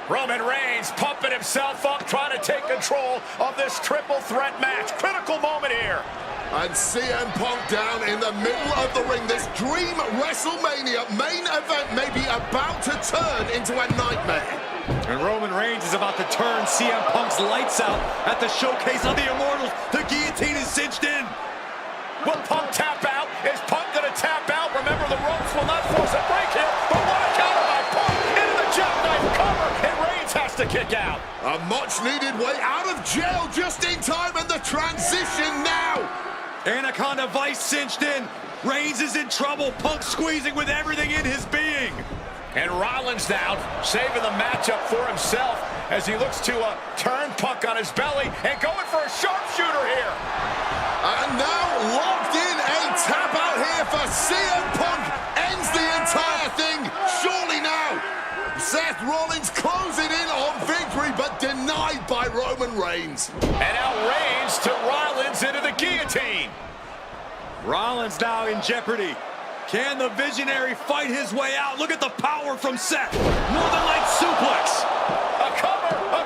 Roman Reigns pumping himself up, trying to take control of this triple threat match. Critical moment here. And CM Punk down in the middle of the ring. This dream WrestleMania main event may be about to turn into a nightmare. And Roman Reigns is about to turn CM Punk's lights out at the showcase of the Immortals. The guillotine is cinched in. Will Punk tap out? Is Punk going to tap out? Remember, the ropes will not force a break here, but what a counter by Punk into the jackknife cover, and Reigns has to kick out. A much-needed way out of jail just in time, and the transition now. Anaconda Vice cinched in. Reigns is in trouble. Punk squeezing with everything in his being. And Rollins now saving the matchup for himself as he looks to turn Punk on his belly and going for a sharpshooter here. And now locked in, a tap out here for CM Punk. Ends the entire thing, surely now. Seth Rollins closing in on victory, but denied by Roman Reigns. And now Reigns to Rollins into the guillotine. Rollins now in jeopardy. Can the Visionary fight his way out? Look at the power from Seth. Northern Light suplex. A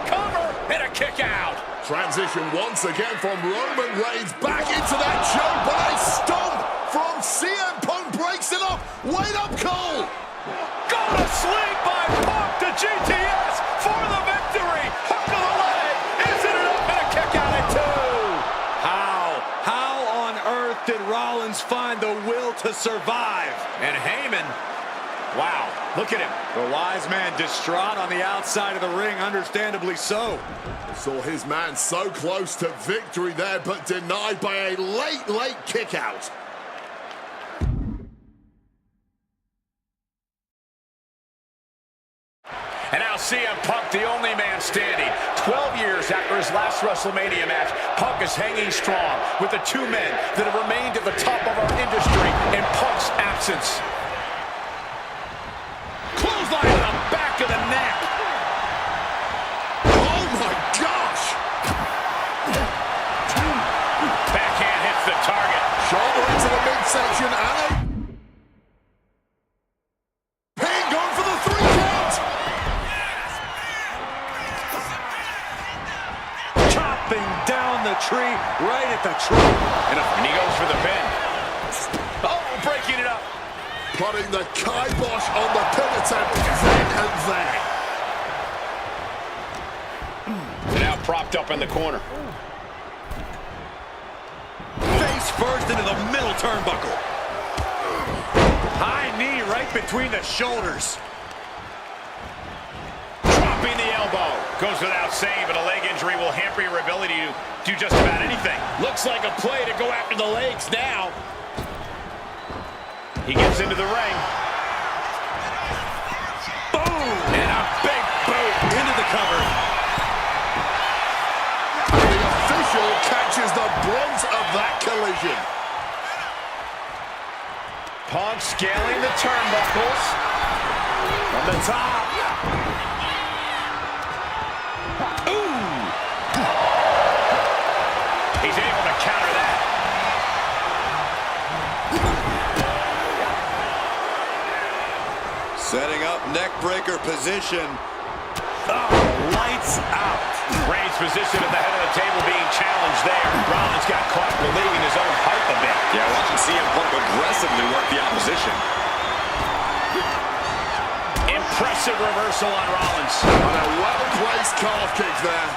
cover, and a kick out. Transition once again from Roman Reigns back into that choke, but a stomp from CM Punk breaks it off. Wait up, Cole. Got a sling by Punk to GTS for the victory. Hook of the leg. Is it enough? And a kick out at two. How on earth did Rollins find the will to survive? And Heyman, wow, look at him. The wise man distraught on the outside of the ring, understandably so. Saw his man so close to victory there, but denied by a late kick out. And now CM Punk, the only man standing. 12 years after his last WrestleMania match, Punk is hanging strong with the two men that have remained at the top of our industry in Punk's absence. Clothesline to the back of the neck. Oh my gosh! Backhand tree right at the trunk. And he goes for the pin. Oh, breaking it up. Putting the kibosh on the pin attempt then and there. Now propped up in the corner. Face first into the middle turnbuckle. High knee right between the shoulders. Dropping the elbow. Goes without saying, but a leg injury will hamper your ability to do just about anything. Looks like a play to go after the legs now. He gets into the ring. Boom! And a big boot into the cover. The official catches the brunt of that collision. Punk scaling the turnbuckles. From the top. Ooh! He's able to counter that. Setting up neck breaker position. Oh, lights out. Reigns' position at the head of the table being challenged there. Rollins got caught believing his own hype a bit. Yeah, watching CM Punk aggressively work the opposition. Impressive reversal on Rollins. And a well-placed calf kick there.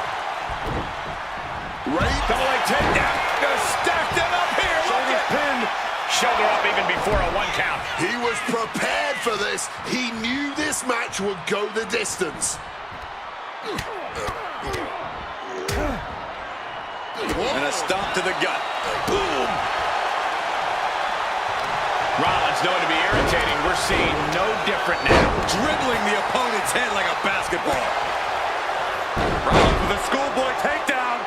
Reigns. Double leg takedown. Just stacked it up here. Shoulders pinned. Shoulder up even before a 1 count. He was prepared for this. He knew this match would go the distance. And a stomp to the gut. Boom. Rollins known to be irritating. We're seeing no different now. Dribbling the opponent's head like a basketball. Rollins with a schoolboy takedown.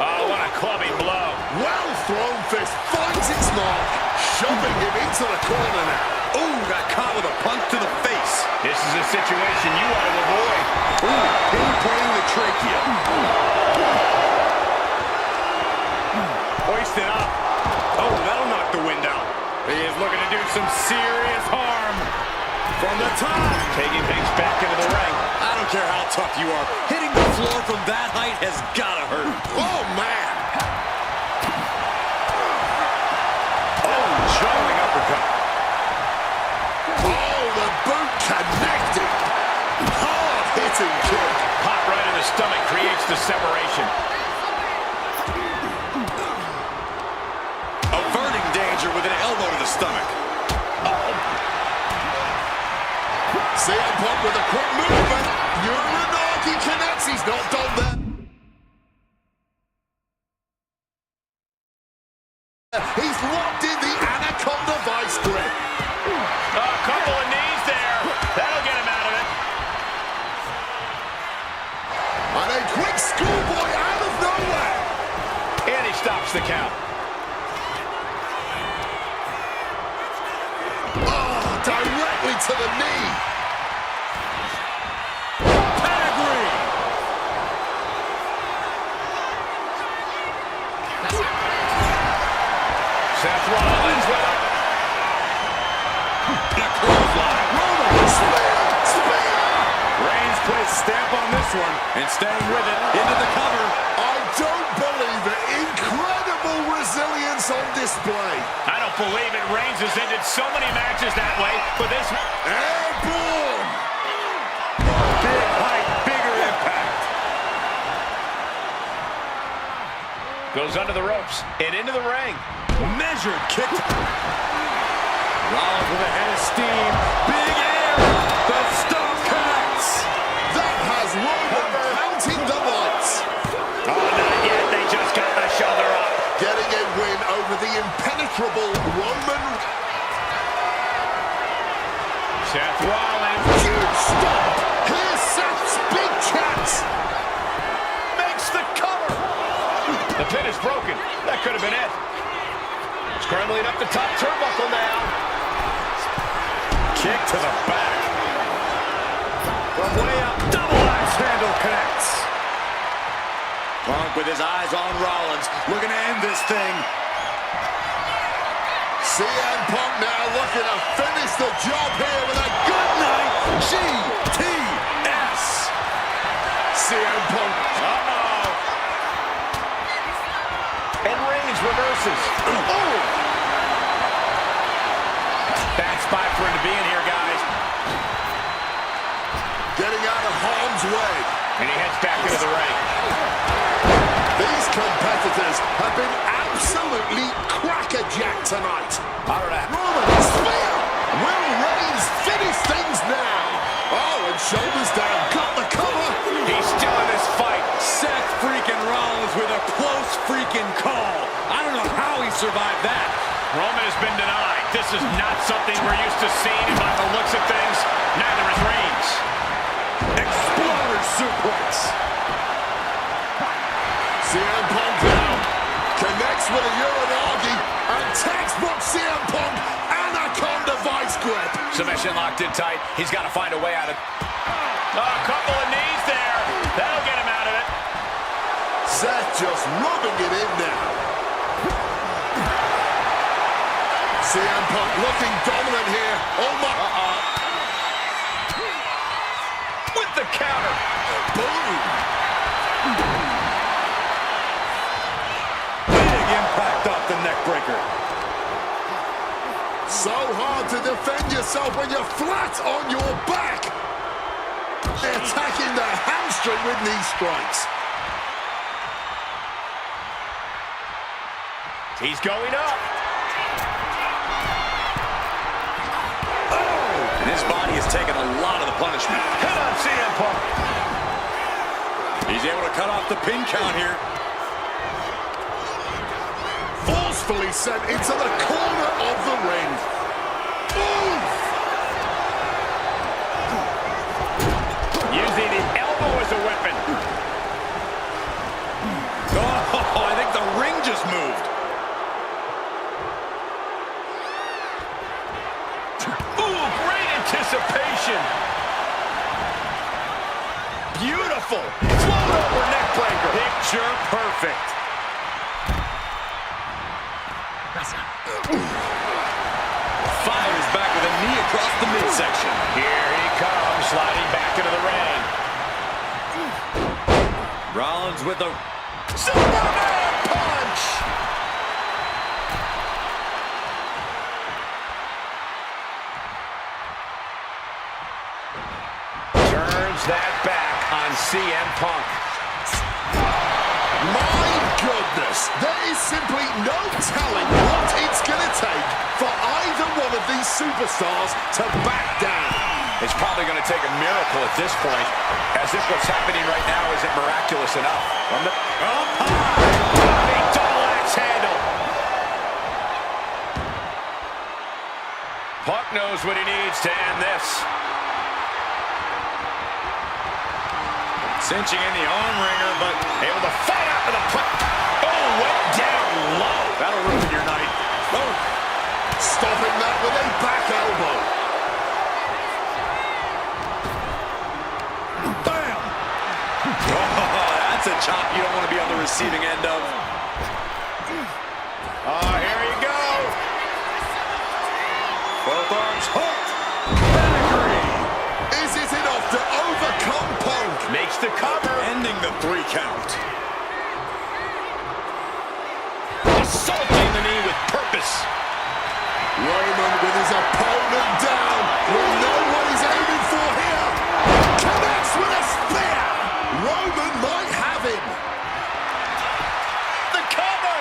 Oh, what a clubbing blow. Well thrown fist finds its mark, shoving him into the corner now. Ooh, got caught with a punch to the face. This is a situation you want to avoid. Ooh, pinpointing the trachea. Hoisted up. Oh, that'll knock the wind out. He is looking to do some serious harm. From the top. Taking things back into the ring. I don't care how tough you are. Hitting the floor from that height has gotta hurt. Oh, man. Oh, jarring uppercut. Oh, the boot connected. Hard-hitting kick. Pop right in the stomach creates the separation. Averting danger with an elbow to the stomach. CM Punk with a quick movement. Uranagi connects. He's not done there. He's locked in the Anaconda vice grip. A couple of knees there. That'll get him out of it. And a quick schoolboy out of nowhere. And he stops the count. Oh, directly to the knee. Seth Rollins with it. The clothesline. Spear. Reigns puts a stamp on this one and staying with it into the cover. I don't believe it. Incredible resilience on display. I don't believe it. Reigns has ended so many matches that way, but this... Airborne. Big height, bigger impact. Goes under the ropes and into the ring. Measured kick. Rollins with a head of steam. Big air. The stomp connects. That has Roman counting the lights. Oh, not yet. They just got the shoulder up. Getting a win over the impenetrable Roman. Seth Rollins Huge stomp. Here's Seth's big chance. makes the cover. The pin is broken. That could have been it. Scrambling up the top turnbuckle now. Kick to the back. From way up, double axe handle connects. Punk with his eyes on Rollins, looking to end this thing. CM Punk now looking to finish the job here with a good night. GTS. CM Punk. Uh-oh. way. And he heads back into the ring. These competitors have been absolutely crackerjacked tonight. I don't know. Roman spear. Will Reigns finish things now? Oh, and shoulders down. Got the cover. He's still in this fight. Seth freaking Rollins with a close freaking call. I don't know how he survived that. Roman has been denied. This is not something we're used to seeing, and by the looks of things, neither is Reigns. Exploder suplex. CM Punk now connects with a Uranagi, and textbook CM Punk Anaconda vice grip. Submission locked in tight. He's got to find a way out of... Oh, a couple of knees there. That'll get him out of it. Seth just rubbing it in now. CM Punk looking dominant here. Oh my... With the counter. Boom. Big impact off the neck breaker. So hard to defend yourself when you're flat on your back. They're attacking the hamstring with knee strikes. He's going up. And his body has taken a lot of the punishment. Hit on CM Punk. He's able to cut off the pin count here. Forcefully sent into the corner of the ring. Oof! Using the elbow as a weapon. Oh, I think the ring just moved. Ooh, great anticipation. Beautiful. Float over neck breaker. Picture perfect. Fires back with a knee across the midsection. Here he comes, sliding back into the ring. Rollins with a Superman punch! Turns that back on CM Punk. My goodness, there is simply no telling what it's going to take for either one of these superstars to back down. It's probably going to take a miracle at this point, as if what's happening right now isn't miraculous enough. From the big double axe handle. Punk knows what he needs to end this. cinching in the arm wringer, but able to fight out to the punch. Oh, went down low. That'll ruin your night. Oh, stopping that with a back elbow. Bam! Oh, that's a chop you don't want to be on the receiving end of. Oh, here you go. Both arms hooked. Pedigree. Is it enough to overcome Punk? Makes the cover. Ending the 3 count. Assaulting the knee with purpose. Roman with his opponent down. Will know what he's aiming for here. Connects with a spear. Roman might have him. The cover.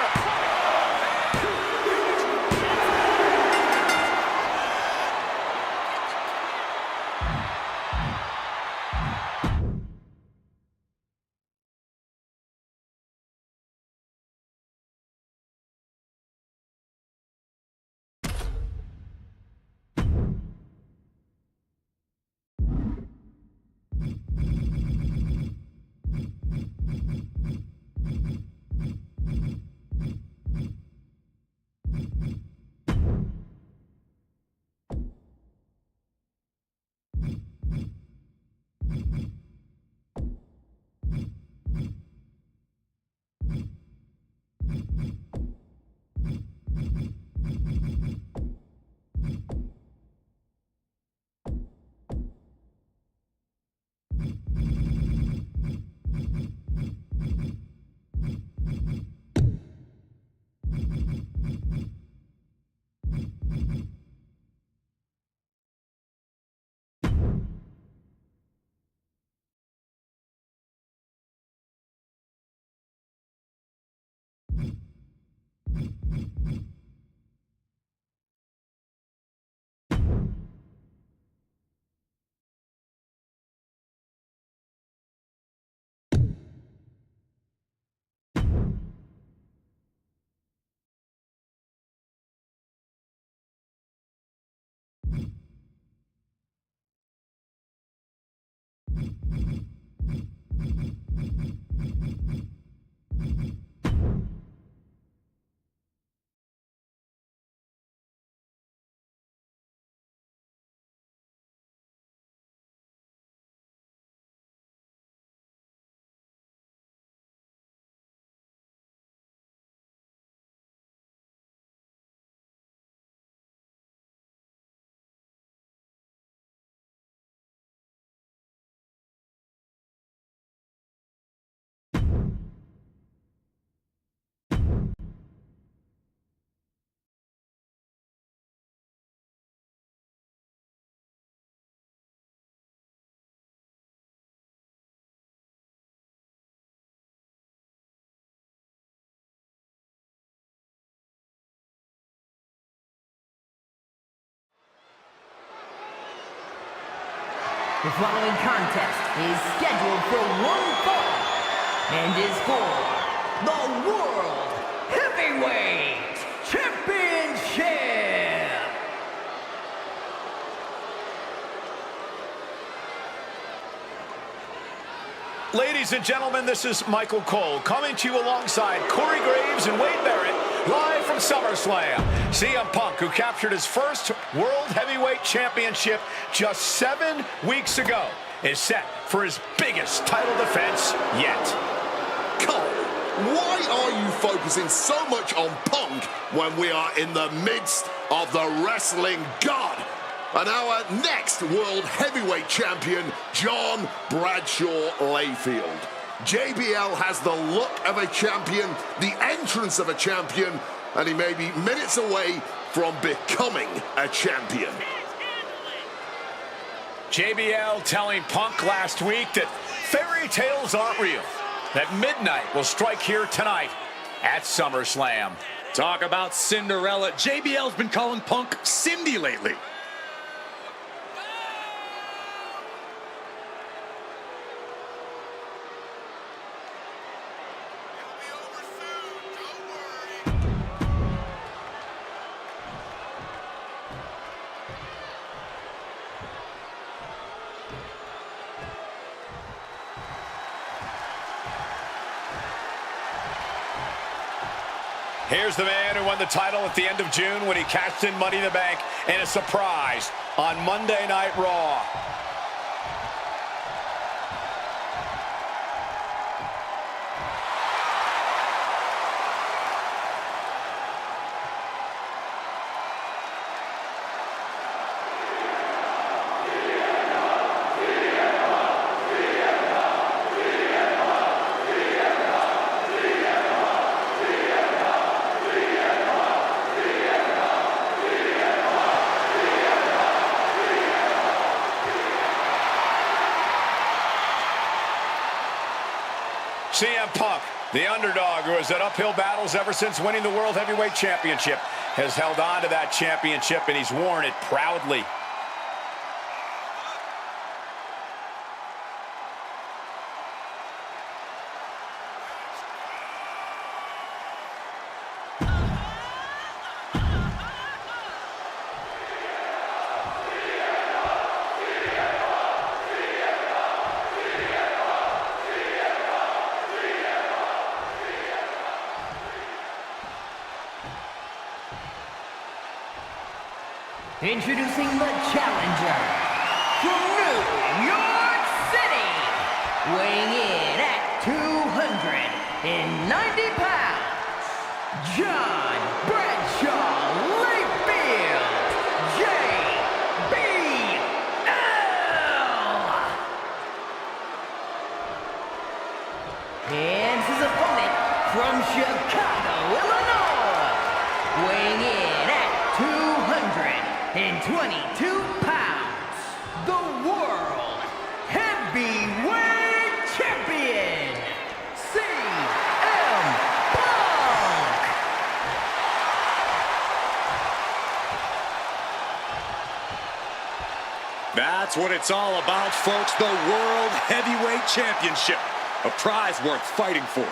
The following contest is scheduled for one fall and is for the World Heavyweight Championship. Ladies and gentlemen, this is Michael Cole coming to you alongside Corey Graves and Wade Barrett, live from SummerSlam. CM Punk, who captured his first World Heavyweight Championship just 7 weeks ago, is set for his biggest title defense yet. Cole, why are you focusing so much on Punk when we are in the midst of the wrestling god? And our next World Heavyweight Champion, John Bradshaw Layfield. JBL has the look of a champion, the entrance of a champion, and he may be minutes away from becoming a champion. JBL telling Punk last week that fairy tales aren't real, that midnight will strike here tonight at SummerSlam. Talk about Cinderella. JBL's been calling Punk Cindy lately. Here's the man who won the title at the end of June when he cashed in Money in the Bank in a surprise on Monday Night Raw. CM Punk, the underdog who has had uphill battles ever since winning the World Heavyweight Championship, has held on to that championship and he's worn it proudly. Introducing the challenger from New York City, weighing in at 290 pounds, John Bradshaw Layfield, JBL. And his opponent from Chicago, Illinois, weighing in at 222 pounds, the World Heavyweight Champion, CM Punk. That's what it's all about, folks. The World Heavyweight Championship. A prize worth fighting for.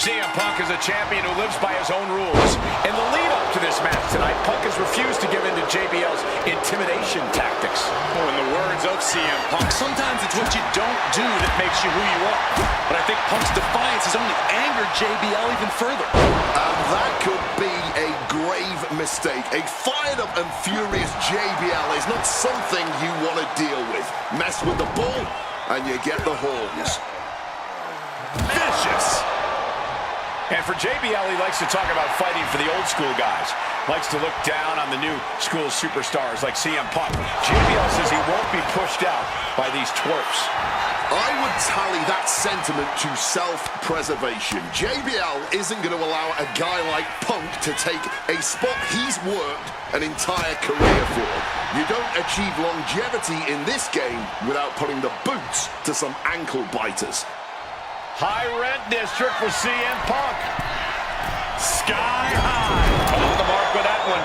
CM Punk is a champion who lives by his own rules. In the lead-up to this match tonight, Punk has refused to give in to JBL's intimidation tactics. Oh, in the words of CM Punk, sometimes it's what you don't do that makes you who you are. But I think Punk's defiance has only angered JBL even further. And that could be a grave mistake. A fired-up and furious JBL is not something you want to deal with. Mess with the bull, and you get the horns. Vicious! And for JBL, he likes to talk about fighting for the old school guys. Likes to look down on the new school superstars like CM Punk. JBL says he won't be pushed out by these twerps. I would tally that sentiment to self-preservation. JBL isn't going to allow a guy like Punk to take a spot he's worked an entire career for. You don't achieve longevity in this game without putting the boots to some ankle biters. High rent district for CM Punk. Sky high. On the mark with that one.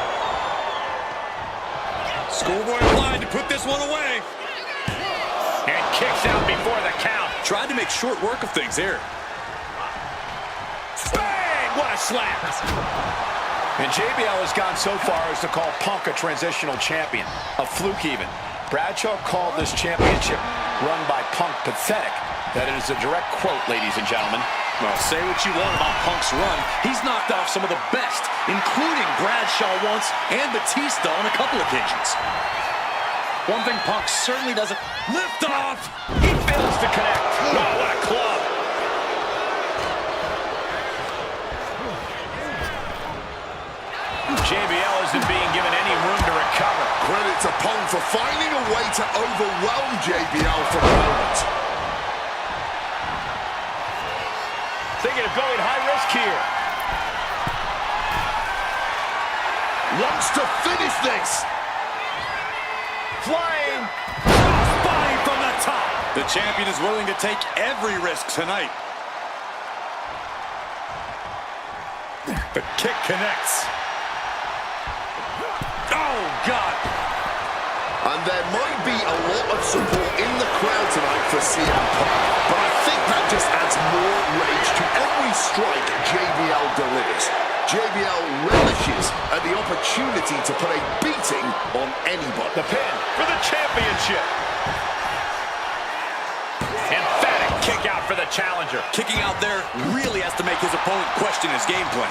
Schoolboy applied to put this one away. And kicks out before the count. Tried to make short work of things here. Bang! What a slap. And JBL has gone so far as to call Punk a transitional champion. A fluke even. Bradshaw called this championship run by Punk pathetic. That is a direct quote, ladies and gentlemen. Well, say what you want about Punk's run. He's knocked off some of the best, including Bradshaw once and Batista on a couple occasions. One thing Punk certainly doesn't lift off. He fails to connect. Oh, what a club. JBL isn't being given any room to recover. Credit to Punk for finding a way to overwhelm JBL for the moment. Thinking of going high risk here. Wants to finish this. Flying. Crossbody from the top. The champion is willing to take every risk tonight. The kick connects. Oh, God. And there might be a lot of support in the crowd tonight for CM Punk, but I think that just adds more rage to every strike JBL delivers. JBL relishes at the opportunity to put a beating on anybody. The pin for the championship. Emphatic kick out for the challenger. Kicking out there really has to make his opponent question his game plan.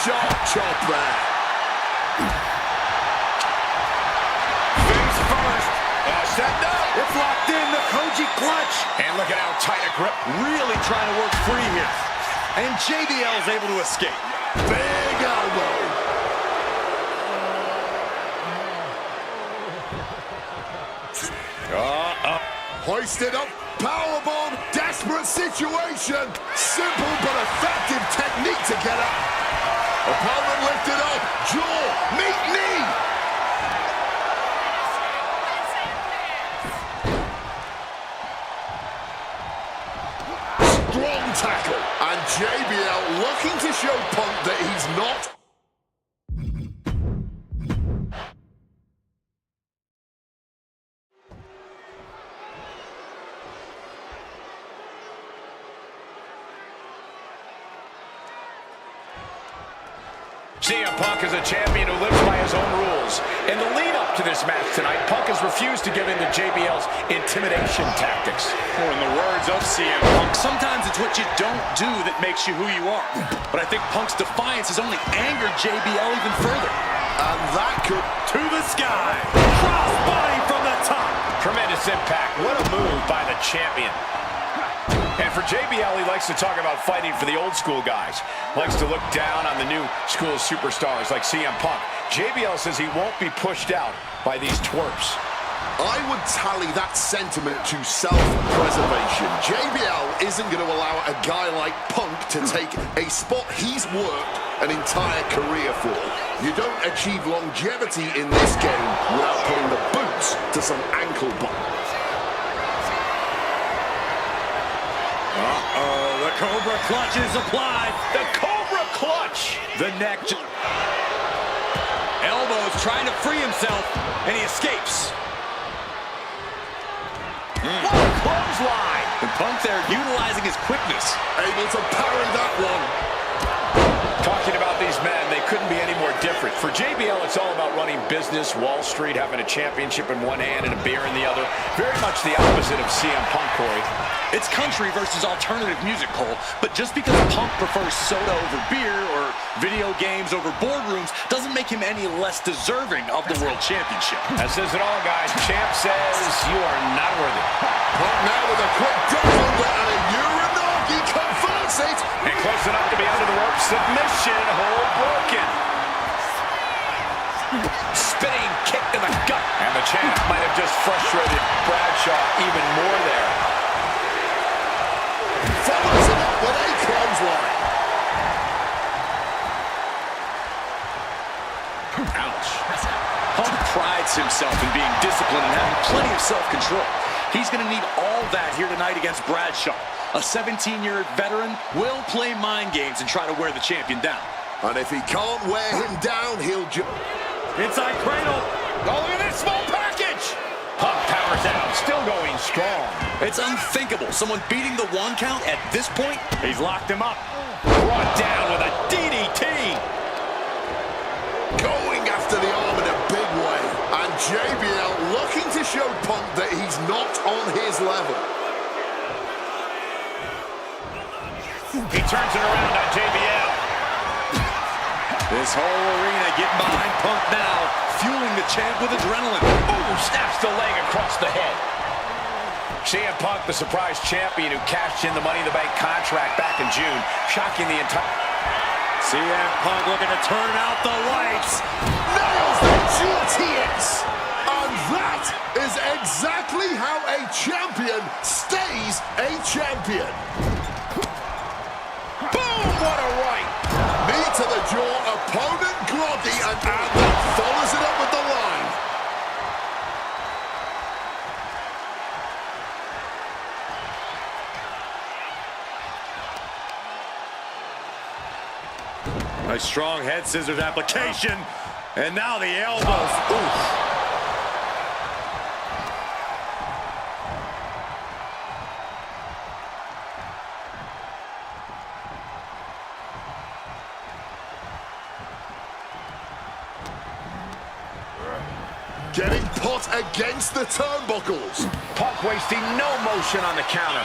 Sharp chop there. Face first. Set up. It's locked in, the Koji clutch. And look at how tight a grip. Really trying to work free here. And JBL is able to escape. Big elbow. Hoisted up. Powerbomb. Desperate situation. Simple but effective technique to get up. Opponent lifted up, jaw, meet knee. Strong tackle. And JBL looking to show Punk that he's not. CM Punk is a champion who lives by his own rules. In the lead-up to this match tonight, Punk has refused to give in to JBL's intimidation tactics. Or in the words of CM Punk, sometimes it's what you don't do that makes you who you are. But I think Punk's defiance has only angered JBL even further. And that could... To the sky. Crossbody from the top. Tremendous impact. What a move by the champion. And for JBL, he likes to talk about fighting for the old school guys. Likes to look down on the new school superstars like CM Punk. JBL says he won't be pushed out by these twerps. I would tally that sentiment to self-preservation. JBL isn't going to allow a guy like Punk to take a spot he's worked an entire career for. You don't achieve longevity in this game without putting the boots to some ankle bumps. Uh-oh, the Cobra Clutch is applied. The Cobra Clutch. The neck. Elbows trying to free himself, and he escapes. What a clothesline. And Punk there utilizing his quickness. Able to parry that one. Talking about these men, they couldn't be any more different. For JBL, it's all about running business, Wall Street, having a championship in one hand and a beer in the other. Very much the opposite of CM Punk, Corey. It's country versus alternative music, Cole. But just because Punk prefers soda over beer or video games over boardrooms doesn't make him any less deserving of the World Championship. That says it all, guys. Champ says you are not worthy. Punk now with a quick double under and a Uranagi converts it. And close enough to be under the rope. Submission, hold broken. Spinning kick to the gut. And the champ might have just frustrated Bradshaw even more there. Follows it up with a clothesline. Ouch. Punk prides himself in being disciplined and having plenty of self-control. He's going to need all that here tonight against Bradshaw. A 17-year veteran will play mind games and try to wear the champion down. And if he can't wear him down, he'll just... Inside cradle. Oh, look at this small package. Punk powers out, still going strong. It's unthinkable. Someone beating the 1 count at this point. He's locked him up. Brought down with a DDT. Going after the arm in a big way. And JBL looking to show Punk that he's not on his level. He turns it around on JBL. This whole arena getting behind Punk now, fueling the champ with adrenaline. Ooh, snaps the leg across the head. CM Punk, the surprise champion who cashed in the Money in the Bank contract back in June, shocking the entire... CM Punk looking to turn out the lights. Nails the GTS. And that is exactly how a champion stays a champion. Boom, what a right. Knee to the jaw, opponent groggy, and that follows it up with the line. A strong head scissors application. And now the elbows. Oof. Getting put against the turnbuckles. Punk wasting no motion on the counter.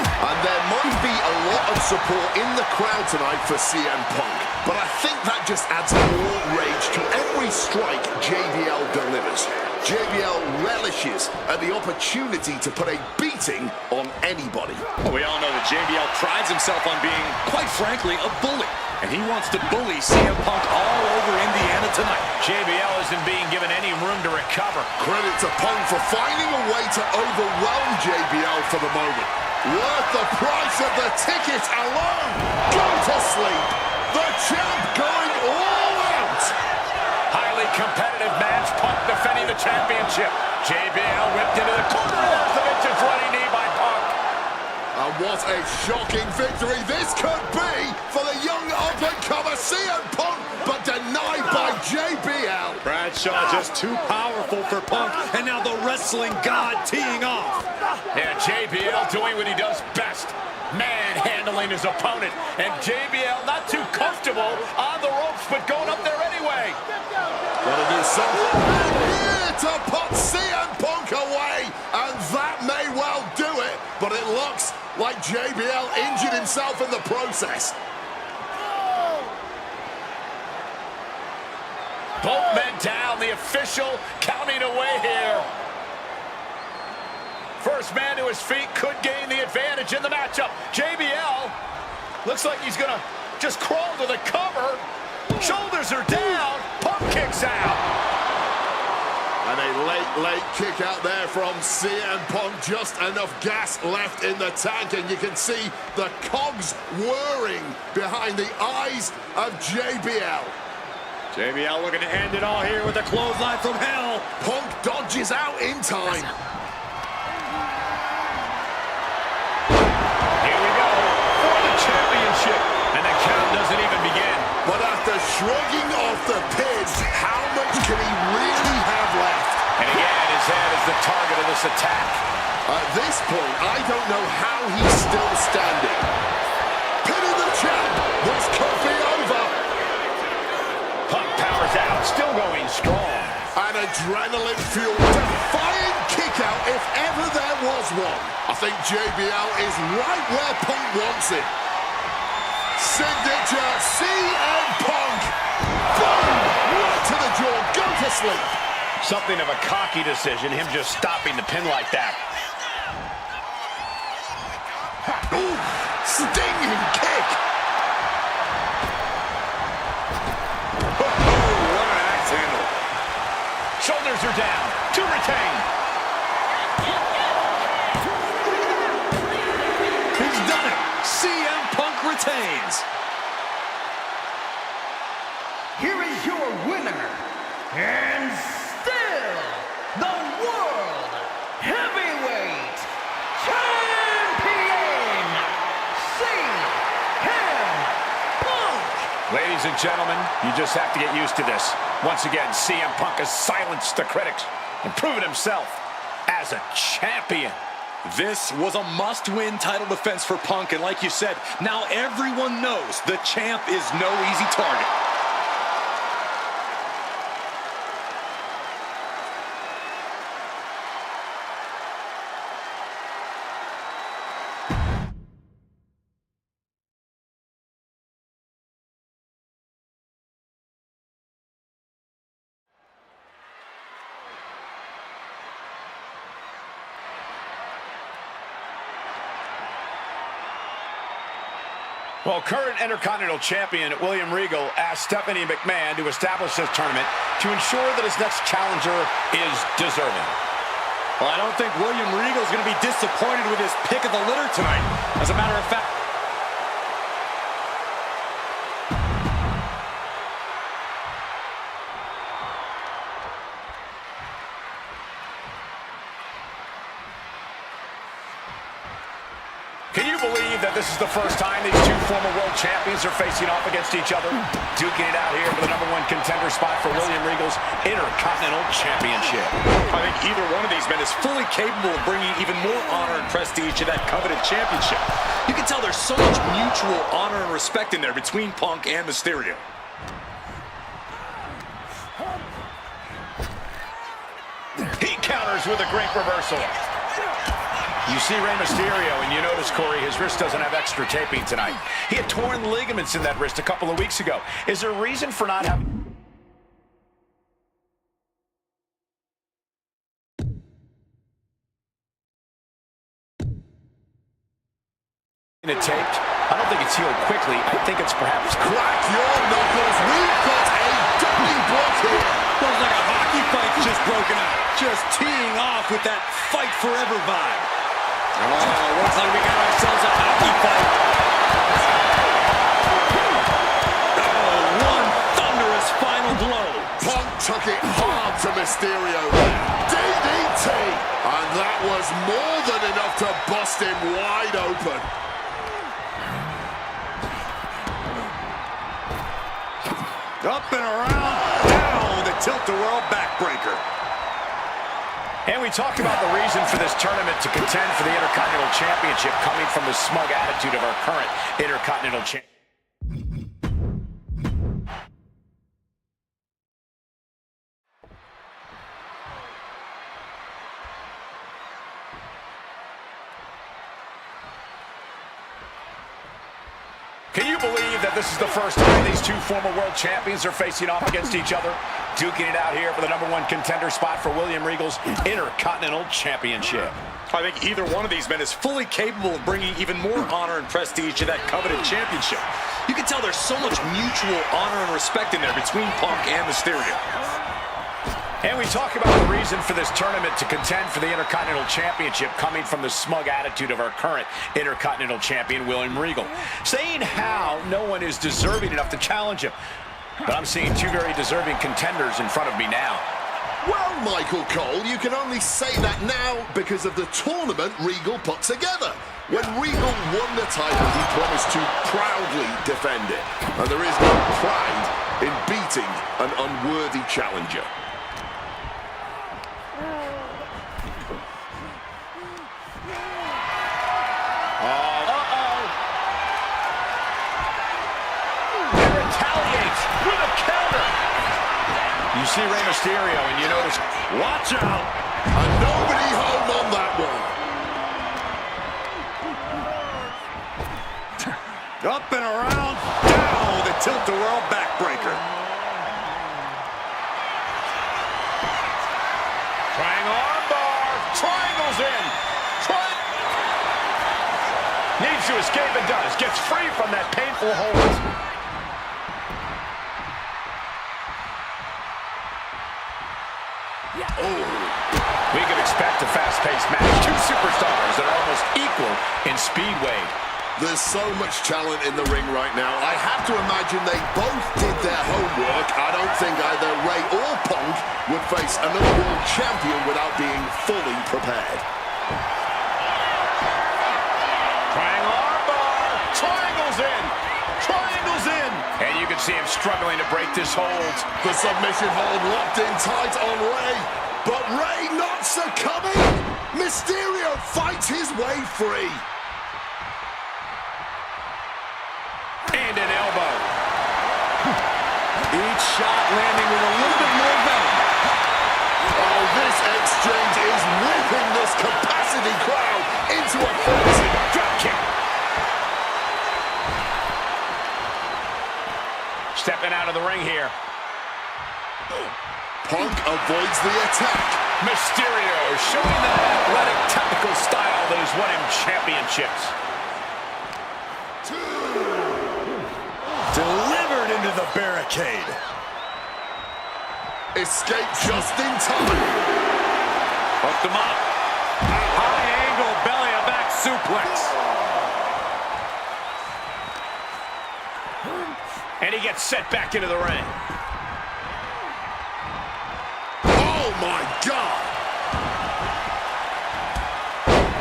And there might be a lot of support in the crowd tonight for CM Punk, but I think that just adds more rage to every strike JBL delivers. JBL relishes at the opportunity to put a beating on anybody. Well, we all know that JBL prides himself on being, quite frankly, a bully. And he wants to bully CM Punk all over Indiana tonight. JBL isn't being given any room to recover. Credit to Punk for finding a way to overwhelm JBL for the moment. Worth the price of the ticket alone. Go to sleep. The champ going all out. Highly competitive match. Punk defending the championship. JBL whipped into the corner. Orthovich's running knee by Punk. And what a shocking victory this could be for the young up-and-comer CM Punk, but denied by JBL. Bradshaw just too powerful for Punk, and now the wrestling god teeing off. Yeah, JBL doing what he does best. Manhandling his opponent. And JBL not too comfortable on the ropes, but going up there anyway. Gotta do something here to put CM Punk away, and that may well do it, but it looks like JBL injured himself in the process. Both men down, the official counting away here. First man to his feet could gain the advantage in the matchup. JBL looks like he's gonna just crawl to the cover. Shoulders are down. Punk kicks out. And a late kick out there from CM Punk. Just enough gas left in the tank, and you can see the cogs whirring behind the eyes of JBL. JBL looking to end it all here with a clothesline from hell. Punk dodges out in time. Here we go for the championship. And the count doesn't even begin. But after shrugging off the pins, how much can he really have left? And again, his head is the target of this attack. At this point, I don't know how he's still standing. Pinning the champ. This could be over. Punk powers out, still going strong. An adrenaline-fueled, defiant kick-out if ever there was one. I think JBL is right where Punk wants it. Signature CM Punk. Boom! Right to the jaw. Go to sleep. Something of a cocky decision, him just stopping the pin like that. Ooh, stinging kick. Oh, what an axe handle. Shoulders are down to retain. He's done it. CM Punk retains. Here is your winner, and still the World Heavyweight Champion, CM Punk. Ladies and gentlemen, you just have to get used to this. Once again, CM Punk has silenced the critics and proven himself as a champion. This was a must-win title defense for Punk, and like you said, now everyone knows the champ is no easy target. Well, current Intercontinental Champion William Regal asked Stephanie McMahon to establish this tournament to ensure that his next challenger is deserving. Well, I don't think William Regal is going to be disappointed with his pick of the litter tonight. As a matter of fact, can you believe that this is the first time these two former world champions are facing off against each other? Duking it out here for the #1 contender spot for William Regal's Intercontinental Championship. I think either one of these men is fully capable of bringing even more honor and prestige to that coveted championship. You can tell there's so much mutual honor and respect in there between Punk and Mysterio. He counters with a great reversal. You see Rey Mysterio, and you notice, Corey, his wrist doesn't have extra taping tonight. He had torn ligaments in that wrist a couple of weeks ago. Is there a reason for not having it taped? I don't think it's healed quickly. I think it's perhaps Crack your knuckles. We've got a dummy block here. Looks like a hockey fight's just broken out. Just teeing off with that fight forever vibe. Oh, looks like we got ourselves a hockey fight. Oh, one thunderous final blow. Punk took it hard to Mysterio. DDT. And that was more than enough to bust him wide open. Up and around, down with a tilt-a-whirl backbreaker. And we talked about the reason for this tournament to contend for the Intercontinental Championship coming from the smug attitude of our current Intercontinental Champion. Can you believe that this is the first time these two former world champions are facing off against each other? Duking it out here for the #1 contender spot for William Regal's Intercontinental Championship. I think either one of these men is fully capable of bringing even more honor and prestige to that coveted championship. You can tell there's so much mutual honor and respect in there between Punk and Mysterio. And we talk about the reason for this tournament to contend for the Intercontinental Championship coming from the smug attitude of our current Intercontinental Champion, William Regal, saying how no one is deserving enough to challenge him. But I'm seeing two very deserving contenders in front of me now. Well, Michael Cole, you can only say that now because of the tournament Regal put together. When Regal won the title, he promised to proudly defend it. And there is no pride in beating an unworthy challenger. You see Rey Mysterio, and you notice, watch out! And nobody home on that one. Up and around, down with a tilt-a-whirl backbreaker. Triangle armbar, triangles in. Needs to escape and does. Gets free from that painful hold. We can expect a fast-paced match. Two superstars that are almost equal in speedway. There's so much talent in the ring right now. I have to imagine they both did their homework. I don't think either Rey or Punk would face another world champion without being fully prepared. Triangle armbar. Triangles in. Triangles in. And you can see him struggling to break this hold. The submission hold locked in tight on Rey. But Rey not succumbing. Mysterio fights his way free. And an elbow. Each shot landing with a little bit more venom. Oh, this exchange is whipping this capacity crowd into a frenzy. Drop kick. Stepping out of the ring here. Punk avoids the attack. Mysterio showing that athletic, technical style that has won him championships. Delivered into the barricade. Escape just in time. Hooked him up. High angle belly to back suplex. And he gets set back into the ring. Oh my God!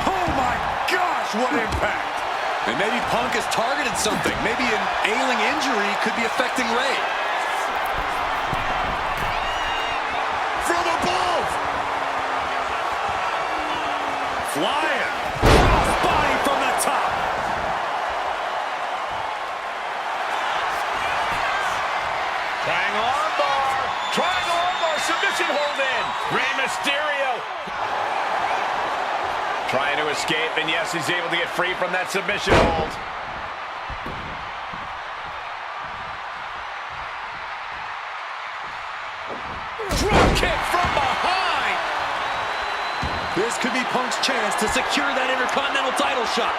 Oh my gosh, what impact! And maybe Punk has targeted something. Maybe an ailing injury could be affecting Rey. From above! Flying. Cross body from the top. Triangle armbar. Triangle armbar. Submission hold in. Rey Mysterio. Trying to escape, and yes, he's able to get free from that submission hold. Drop kick from behind. This could be Punk's chance to secure that Intercontinental title shot.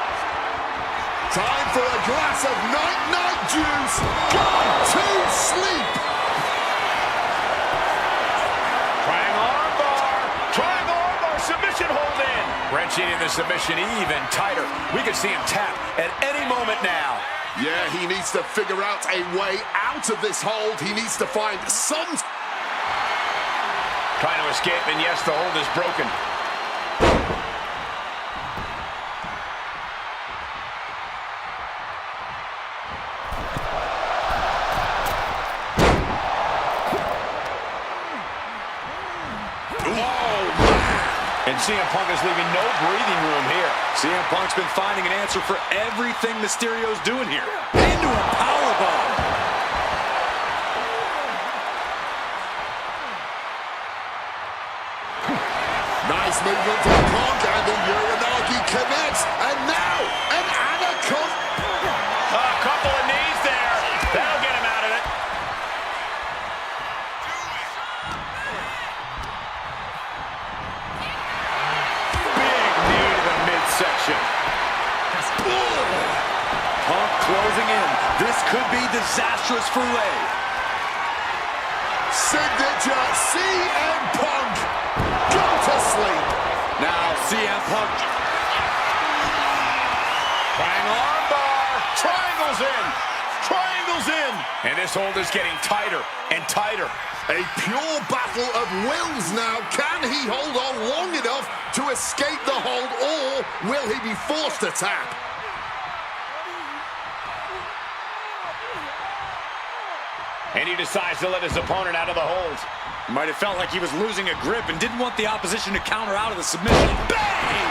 Time for a glass of night-night juice. Gone to sleep. Triangle armbar. Triangle armbar. Submission hold in. Wrenching in the submission even tighter. We can see him tap at any moment now. Yeah, he needs to figure out a way out of this hold. He needs to find some... Trying to escape, and yes, the hold is broken. And CM Punk is leaving no breathing room here. CM Punk's been finding an answer for everything Mysterio's doing here. Into a powerbomb. Nice movement from Punk, and the Uranagi connects. And now, an anaconda. A couple of knees there. That'll get him out of it. Big knee to the midsection. Punk closing in. This could be disastrous for Rey. Signature CM Punk. Go to sleep. Now CM Punk. Bang armbar. Triangles in. Triangles in. And this hold is getting tighter and tighter. A pure battle of wills now. Can he hold on long enough to escape the hold, or will he be forced to tap? And he decides to let his opponent out of the hold. Might have felt like he was losing a grip and didn't want the opposition to counter out of the submission. Bang!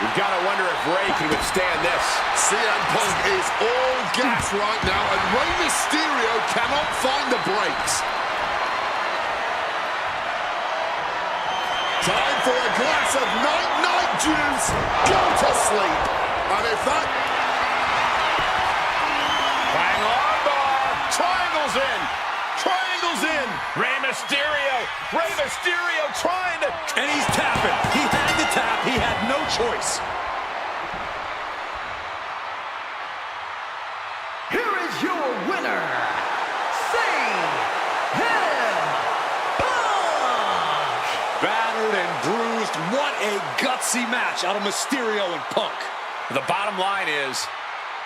You've got to wonder if Rey can withstand this. CM Punk is all gas right now, and Rey Mysterio cannot find the brakes. Time for a glass of night-night juice. Go to sleep. And if that... Bang armbar. Triangles in. Triangles in. Rey Mysterio trying to... And he's tapping. He had to tap. He had no choice. Here is your winner, CM Punk! Battered and bruised. What a gutsy match out of Mysterio and Punk. The bottom line is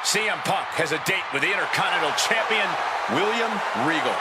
CM Punk has a date with the Intercontinental Champion, William Regal.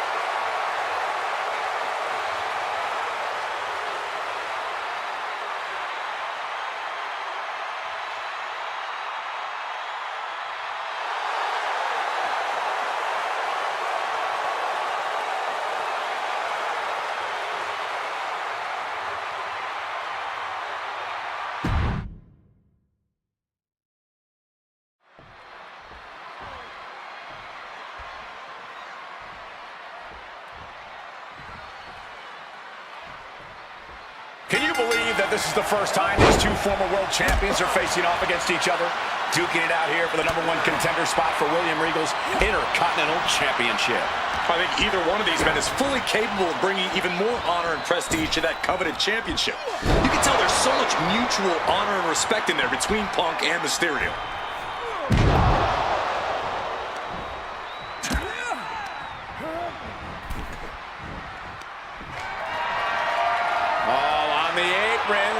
Can you believe that this is the first time these two former world champions are facing off against each other? Duking it out here for the #1 contender spot for William Regal's Intercontinental Championship. I think either one of these men is fully capable of bringing even more honor and prestige to that coveted championship. You can tell there's so much mutual honor and respect in there between Punk and Mysterio.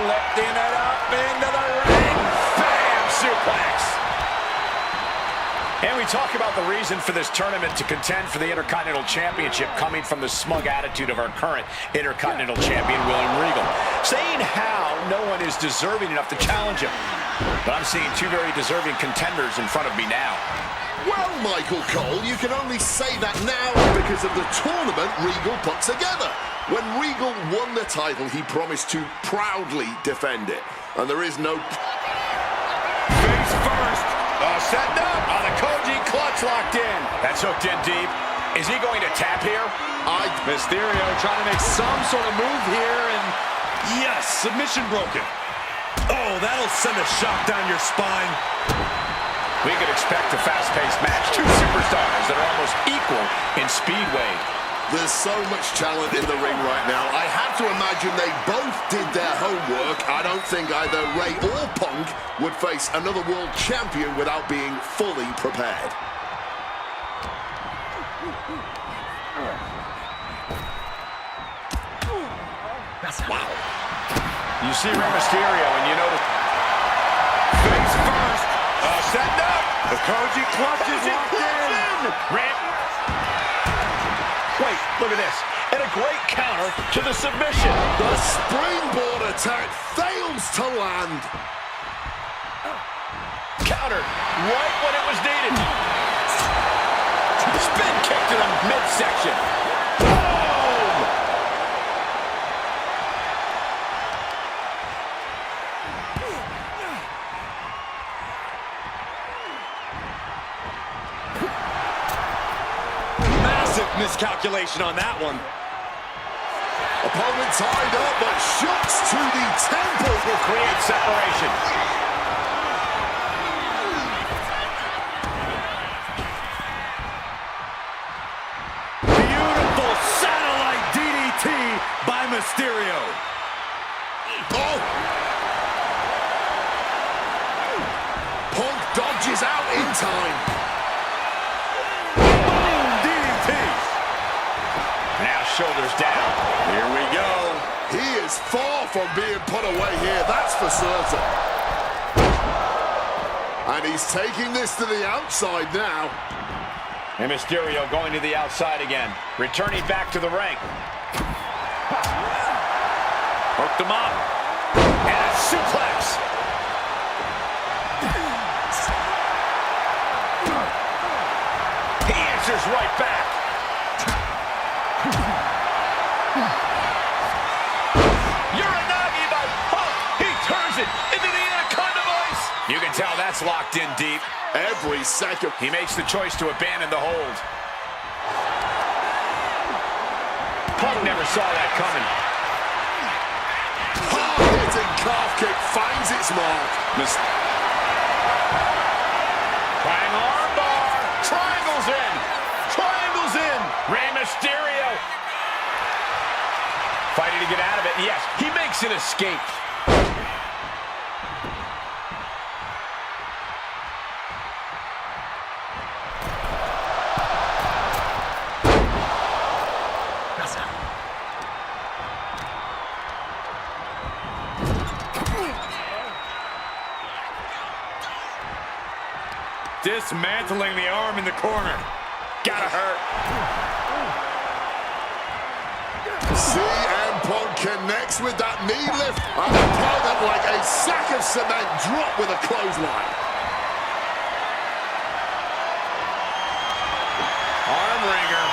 Lifting it up into the ring. Bam! Suplex. And we talk about the reason for this tournament to contend for the Intercontinental Championship coming from the smug attitude of our current Intercontinental Champion, William Regal. Saying how no one is deserving enough to challenge him. But I'm seeing two very deserving contenders in front of me now. Well, Michael Cole, you can only say that now because of the tournament Regal put together. When Regal won the title, he promised to proudly defend it. And there is no... Face first. Setting up on the Koji clutch locked in. That's hooked in deep. Is he going to tap here? Mysterio trying to make some sort of move here, and yes, submission broken. Oh, that'll send a shock down your spine. We could expect a fast-paced match. Two superstars that are almost equal in speedway. There's so much talent in the ring right now. I have to imagine they both did their homework. I don't think either Rey or Punk would face another world champion without being fully prepared. Wow. You see Rey Mysterio and you notice... Face first. Setting up. The Koji clutch is locked in. Wait, look at this. And a great counter to the submission. The springboard attack fails to land. Countered right when it was needed. Spin kick to the midsection. Boom! Miscalculation on that one. Opponent tied up, but shots to the temple will create separation. Beautiful satellite DDT by Mysterio. Oh! Punk dodges out in time. shoulders down. Here we go. He is far from being put away here, that's for certain. And he's taking this to the outside now. And Mysterio going to the outside again. Returning back to the ring. Hooked him up. And a suplex. He answers right back. Uranagi by Punk. He turns it into the Anaconda Vice. You can tell that's locked in deep. Every second. He makes the choice to abandon the hold. Punk never saw that coming. Hard-hitting calf kick finds its mark. Triangle armbar. Triangles in. Triangles in. Rey Mysterio. Fighting to get out of it. Yes, he makes an escape. Dismantling the arm in the corner. Gotta hurt. CM Punk connects with that knee lift. An opponent like a sack of cement drop with a clothesline. Arm wringer.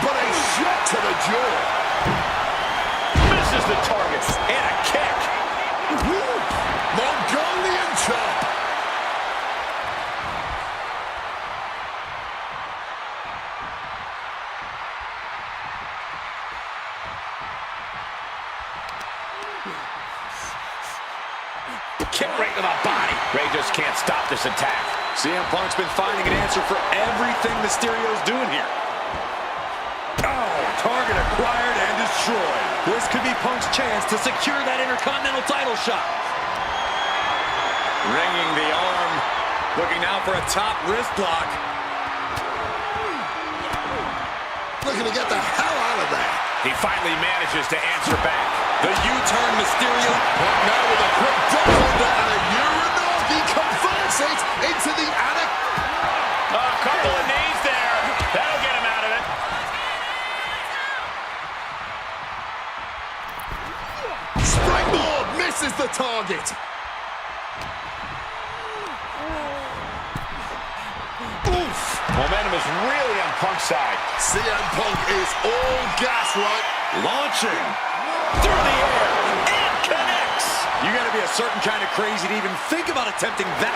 But a shot to the jaw. Misses the target. And a kick. Mongolian chop. Kick right to the body. Rey just can't stop this attack. CM Punk's been finding an answer for everything Mysterio's doing here. Oh, target acquired and destroyed. This could be Punk's chance to secure that Intercontinental title shot. Ringing the arm. Looking now for a top wrist lock. Looking to get the hell out of there. He finally manages to answer back. The U-turn Mysterio. But now with a quick duck under and a Uranagi converts it into the A couple of knees there. That'll get him out of it. Springboard misses the target. Oof. Momentum is really on Punk's side. CM Punk is all gas, right? Launching. Through the air. And connects. You gotta be a certain kind of crazy to even think about attempting that.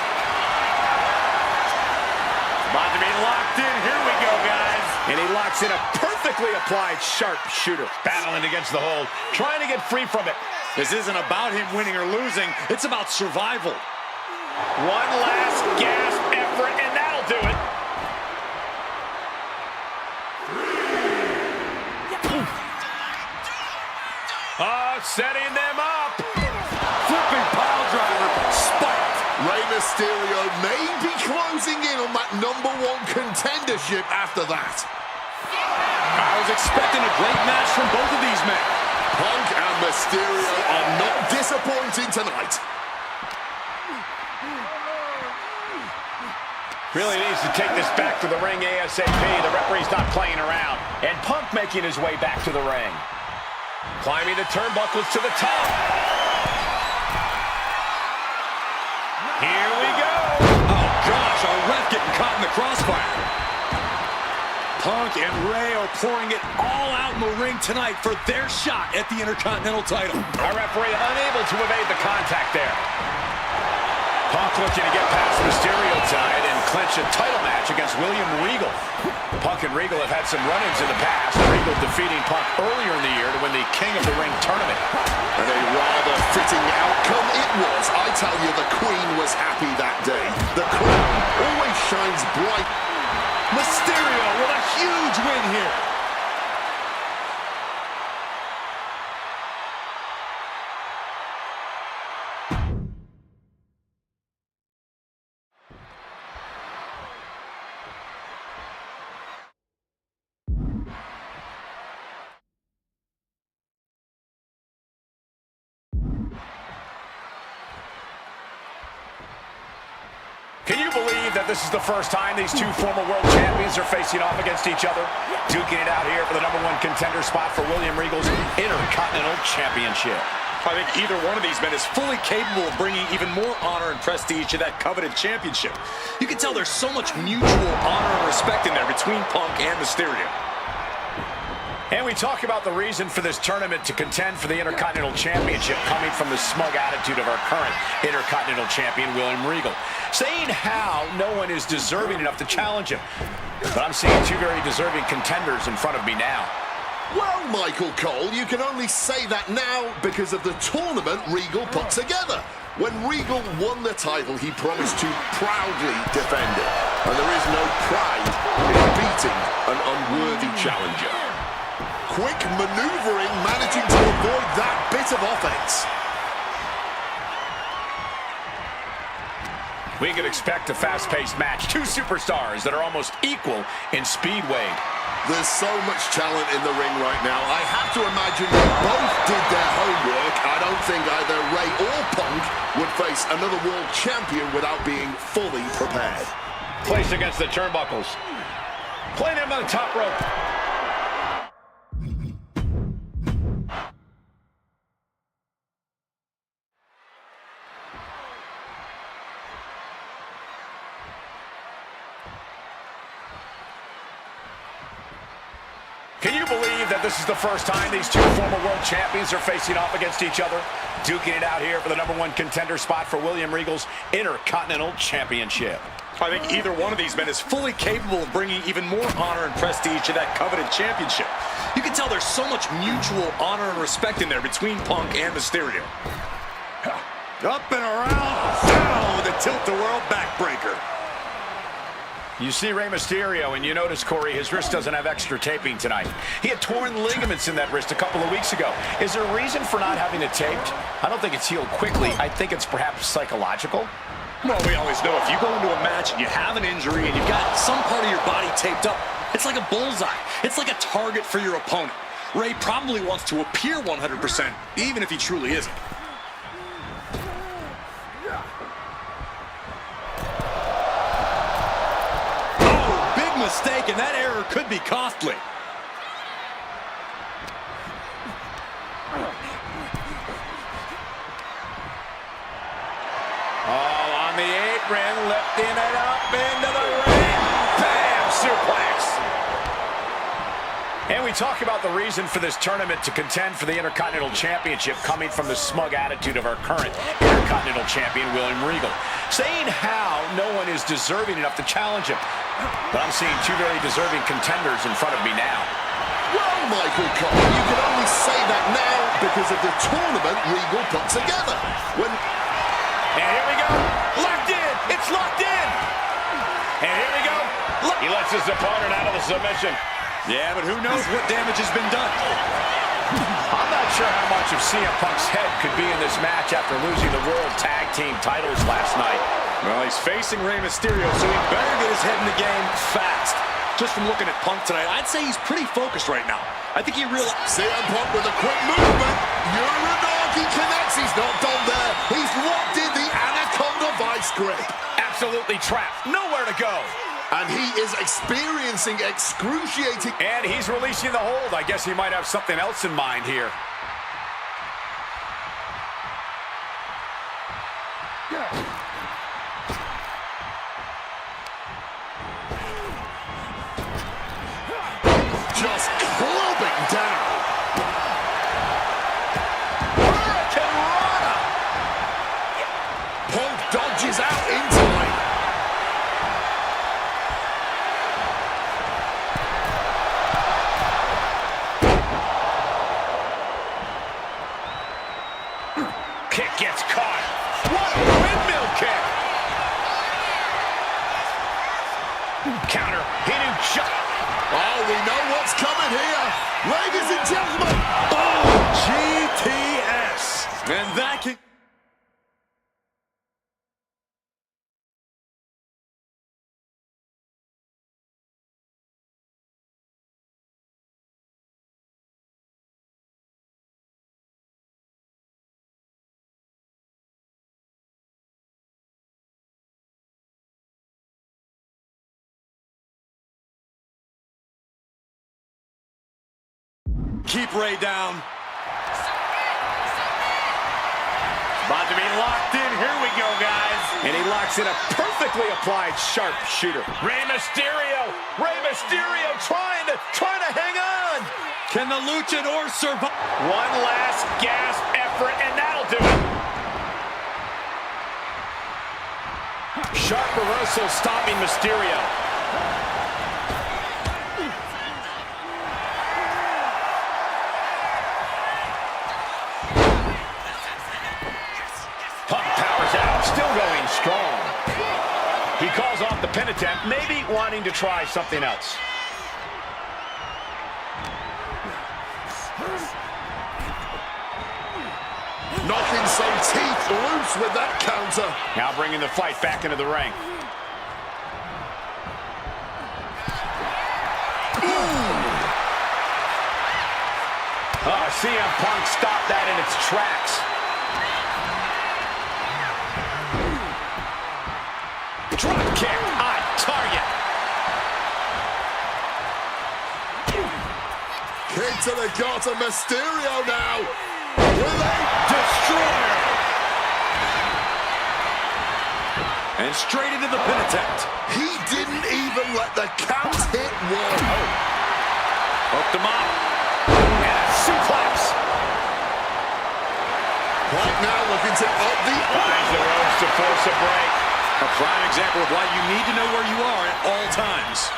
About to be locked in. Here we go, guys. And he locks in a perfectly applied sharp shooter. Battling against the hold. Trying to get free from it. This isn't about him winning or losing. It's about survival. One last gasp effort, and that'll do it. Setting them up. Flipping pile driver. Spiked. Rey Mysterio may be closing in on that #1 contendership after that. I was expecting a great match from both of these men. Punk and Mysterio are not disappointing tonight. Really needs to take this back to the ring ASAP. The referee's not playing around. And Punk making his way back to the ring. Climbing the turnbuckles to the top. Here we go. Oh, gosh, our ref getting caught in the crossfire. Punk and Rey are pouring it all out in the ring tonight for their shot at the Intercontinental title. Our referee unable to evade the contact there. Punk looking to get past Mysterio tonight and clinch a title match against William Regal. Punk and Regal have had some run-ins in the past. Regal defeating Punk earlier in the year to win the King of the Ring tournament. And a rather fitting outcome it was. I tell you, the Queen was happy that day. The crown always shines bright. Mysterio with a huge win here. Can you believe that this is the first time these two former world champions are facing off against each other? Duking it out here for the #1 contender spot for William Regal's Intercontinental Championship. I think either one of these men is fully capable of bringing even more honor and prestige to that coveted championship. You can tell there's so much mutual honor and respect in there between Punk and Mysterio. And we talk about the reason for this tournament to contend for the Intercontinental Championship coming from the smug attitude of our current Intercontinental Champion, William Regal, saying how no one is deserving enough to challenge him. But I'm seeing two very deserving contenders in front of me now. Well, Michael Cole, you can only say that now because of the tournament Regal put together. When Regal won the title, he promised to proudly defend it. And there is no pride in beating an unworthy challenger. Quick maneuvering, managing to avoid that bit of offense. We could expect a fast-paced match. Two superstars that are almost equal in speed, Wade. There's so much talent in the ring right now. I have to imagine they both did their homework. I don't think either Ray or Punk would face another world champion without being fully prepared. Placed against the turnbuckles. Playing him on the top rope. Can you believe that this is the first time these two former world champions are facing off against each other? Duking it out here for the #1 contender spot for William Regal's Intercontinental Championship. I think either one of these men is fully capable of bringing even more honor and prestige to that coveted championship. You can tell there's so much mutual honor and respect in there between Punk and Mysterio. Up and around, down with a tilt-the-world backbreaker. You see Rey Mysterio, and you notice, Corey, his wrist doesn't have extra taping tonight. He had torn ligaments in that wrist a couple of weeks ago. Is there a reason for not having it taped? I don't think it's healed quickly. I think it's perhaps psychological. Well, we always know if you go into a match and you have an injury and you've got some part of your body taped up, it's like a bullseye. It's like a target for your opponent. Rey probably wants to appear 100%, even if he truly isn't. Mistake, and that error could be costly. Oh, on the apron, lifting it up into the ring. Bam! Suplex. And we talk about the reason for this tournament to contend for the Intercontinental Championship coming from the smug attitude of our current Intercontinental Champion, William Regal, saying how no one is deserving enough to challenge him. But I'm seeing two very deserving contenders in front of me now. Well, Michael Cole, you can only say that now because of the tournament Regal put together. And here we go. Locked in. It's locked in. And here we go. He lets his opponent out of the submission. Yeah, but who knows what damage has been done. I'm not sure how much of CM Punk's head could be in this match after losing the World Tag Team titles last night. Well, he's facing Rey Mysterio, so he better get his head in the game fast. Just from looking at Punk tonight, I'd say he's pretty focused right now. I think he realized... CM Punk with a quick movement. Uranagi connects. He's not done there. He's locked in the Anaconda Vice grip. Absolutely trapped. Nowhere to go. And he is experiencing excruciating... And he's releasing the hold. I guess he might have something else in mind here. Just clubbing down. Hurricane Rana. Punk dodges out in time. Kick gets caught. What a windmill kick. Counter. Hitting shot. Oh, we know what's coming here. Ladies and gentlemen. Oh, GTS. And that can... keep Ray down. About to be locked in. Here we go, guys. And he locks in a perfectly applied sharp shooter. Rey Mysterio. Rey Mysterio trying to hang on. Can the luchador survive? One last gasp effort, and that'll do it. Sharp reversal stopping Mysterio. Punk powers out, still going strong. He calls off the pin attempt, maybe wanting to try something else. Knocking some teeth loose with that counter. Now bringing the fight back into the ring. Oh, CM Punk stopped that in its tracks. Drop kick on target. Kick to the gut of Mysterio now. With a Destroyer. And straight into the pin attempt. He didn't even let the count hit one. Hooked him up. And a suplex. Right now looking to up the Finds the ropes to force a break. A prime example of why you need to know where you are at all times.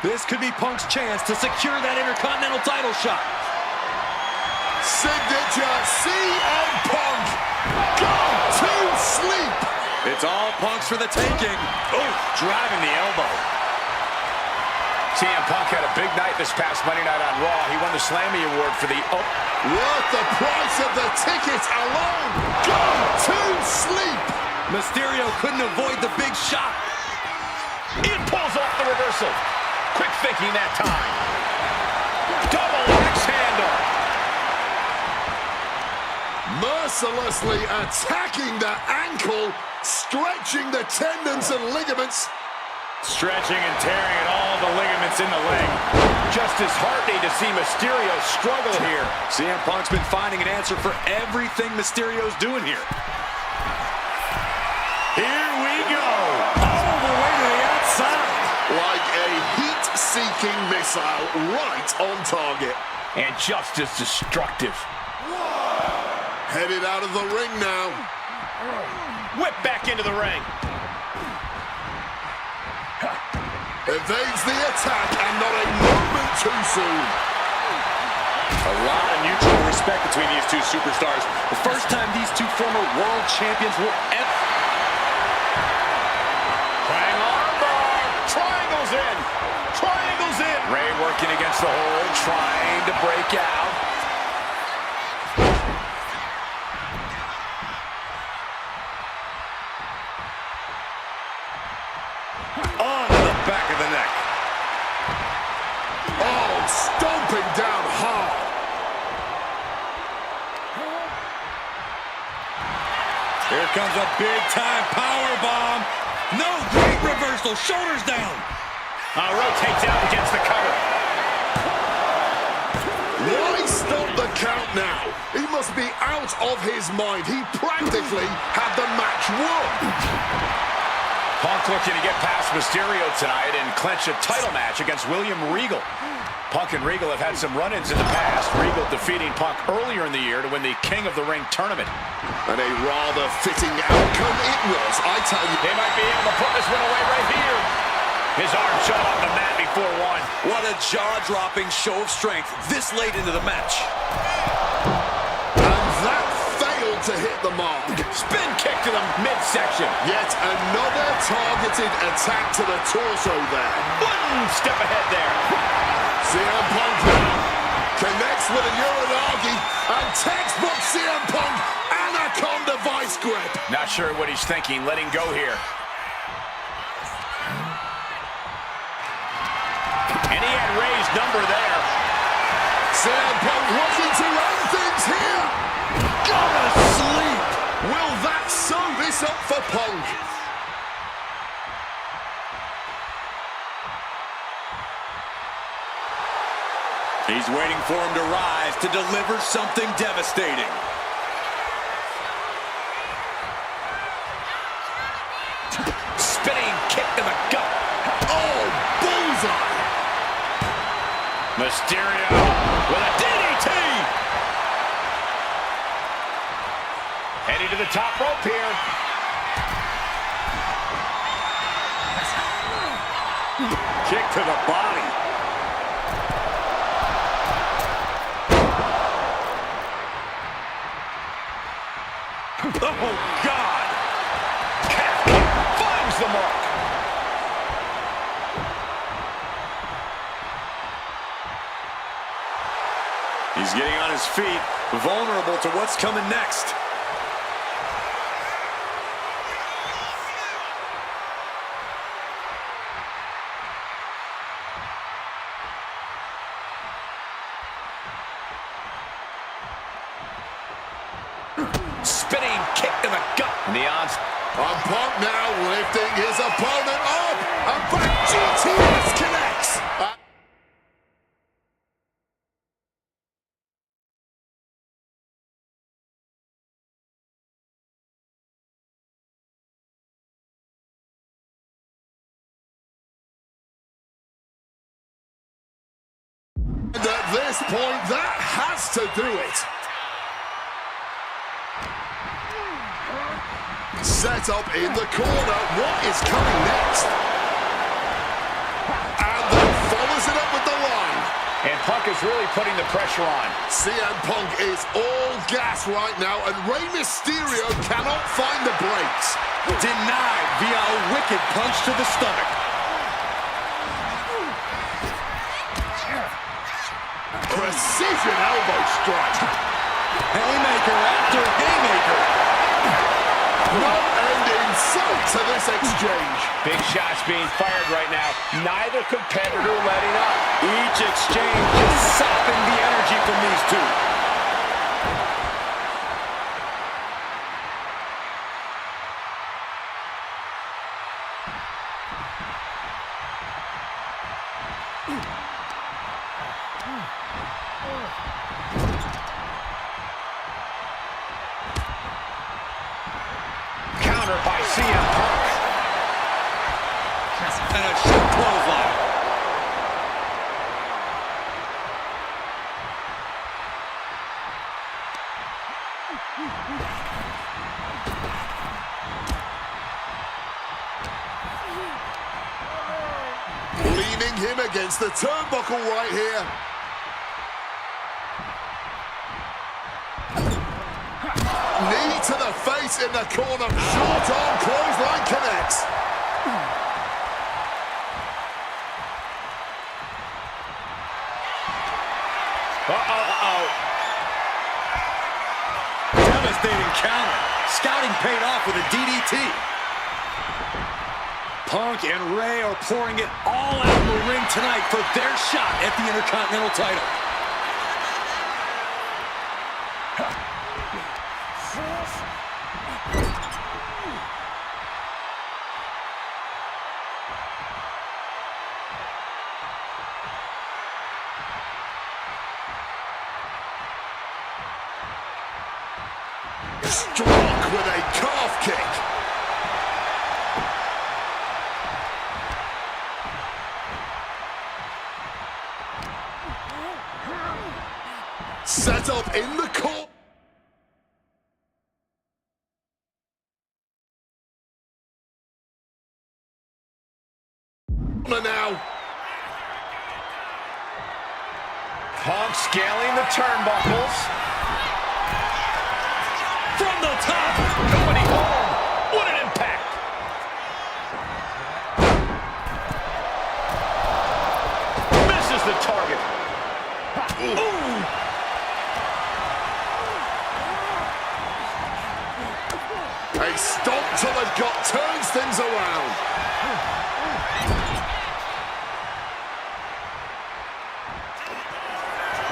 This could be Punk's chance to secure that Intercontinental title shot. signature CM Punk. Go to sleep. It's all Punk's for the taking. Oh, driving the elbow. CM Punk had a big night this past Monday night on Raw. He won the Slammy Award for the... Worth the price of the ticket alone. Go to sleep. Mysterio couldn't avoid the big shot. It pulls off the reversal. Quick thinking that time. Double axe handle. Mercilessly attacking the ankle, stretching the tendons and ligaments. Stretching and tearing at all the ligaments in the leg. Just as heartening to see Mysterio struggle here. CM Punk's been finding an answer for everything Mysterio's doing here. Here we go. All the way to the outside. Like a heat-seeking missile right on target. And just as destructive. Headed out of the ring now. Whip back into the ring. Evades the attack and not a moment too soon. A lot of mutual respect between these two superstars. The first time these two former world champions will ever... Hang on, bar. Triangles in. Triangles in. Ray working against the hold, trying to break out. On to the back of the neck. Oh, stomping down hard. Here comes a big-time power bomb. No, great reversal. Shoulders down. Rotates out against the cover. Why stop the count now? He must be out of his mind. He practically had the match won. Punk looking to get past Mysterio tonight and clinch a title match against William Regal. Punk and Regal have had some run-ins in the past. Regal defeating Punk earlier in the year to win the King of the Ring tournament. And a rather fitting outcome it was, I tell you. They might be able to put this one away right here. His arm shot off the mat before one. What a jaw-dropping show of strength this late into the match. And that failed to hit the mark. Spin kick to the midsection. Yet another targeted attack to the torso there. One step ahead there. CM Punk now connects with a Uranagi, and textbook CM Punk Anaconda vice grip. Not sure what he's thinking, letting go here. And he had Ray's number there. CM Punk looking to end things here. Gotta sleep. Will that sew this up for Punk? He's waiting for him to rise to deliver something devastating. Spinning kick to the gut. Oh, bullseye! Mysterio with a DDT. Heading to the top rope here. Kick to the body. Oh, God! Calf kick finds the mark. He's getting on his feet, vulnerable to what's coming next. Spinning kick to the gut. And the odds. And Punk now lifting his opponent up. And back GTS connects. And at this point, that has to do it. Set up in the corner. What is coming next? And then follows it up with the line. And Punk is really putting the pressure on. CM Punk is all gas right now, and Rey Mysterio cannot find the brakes. Denied via a wicked punch to the stomach. Precision elbow strike. Haymaker after haymaker. No end in sight to this exchange. Big shots being fired right now. Neither competitor letting up. Each exchange just sapping the energy from these two. Counter by CM Punk. And a short clothesline. Leaning him against the turnbuckle right here. Knee to the face in the corner. Short arm clothesline connects. Devastating counter. Scouting paid off with a DDT. Punk and Rey are pouring it all out in the ring tonight for their shot at the Intercontinental title. Struck with a calf kick. Set up in the court. Now. Punk scaling the turnbuckles. From the top. Nobody home. What an impact. Misses the target. Ooh. A stomp to the gut turns things around.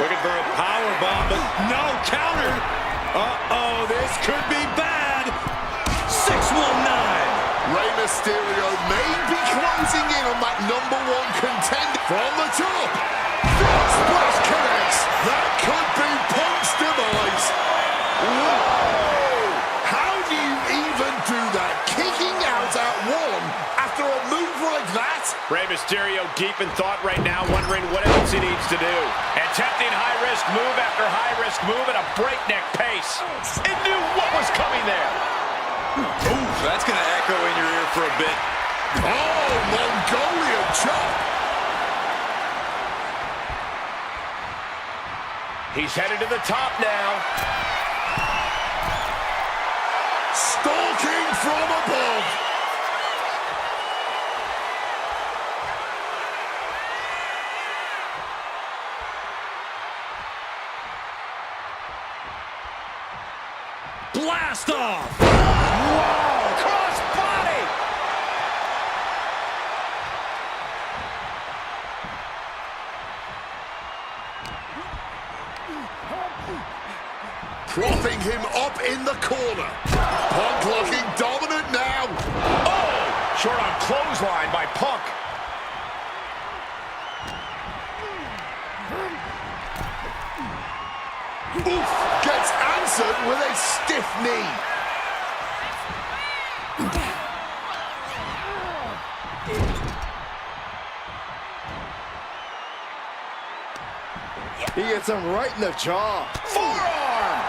Looking for a power bomb, but no counter. Uh-oh, this could be bad. 619. Rey Mysterio may be closing in on that #1 contender from the top. Front splash connects. That could be Punk's demise. Whoa! How do you even do that? Kicking out at 1 after a move like that? Rey Mysterio deep in thought right now, wondering what else he needs to do. Attempting high-risk move after high-risk move at a breakneck pace. It knew what was coming there. Ooh, that's going to echo in your ear for a bit. Oh, Mongolian chop. He's headed to the top now. Stalking from above. Blast off! Whoa! Cross body! Propping him up in the corner. Punk looking dominant now. Oh! Short on clothesline by Punk. Oof! Gets answered with a stiff knee. He gets him right in the jaw. Forearm!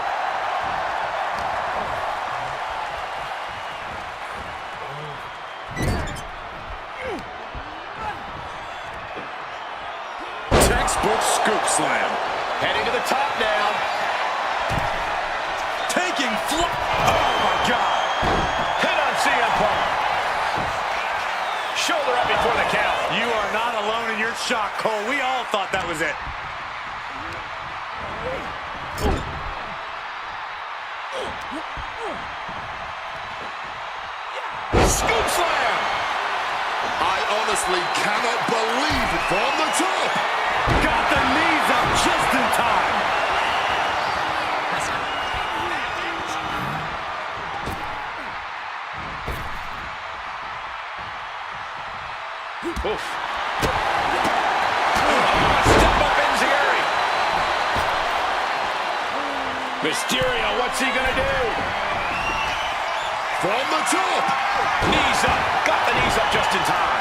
Textbook scoop slam. Heading to the top now. Taking flight. Oh, my God. Hit on CM Punk. Shoulder up before the count. You are not alone in your shock, Cole. We all thought that was it. Scoop slam! I honestly cannot believe it. From the top. Got the knees up just in time. Oof. Step up Enziguri. Mysterio, what's he gonna do? From the top. Knees up. Got the knees up just in time.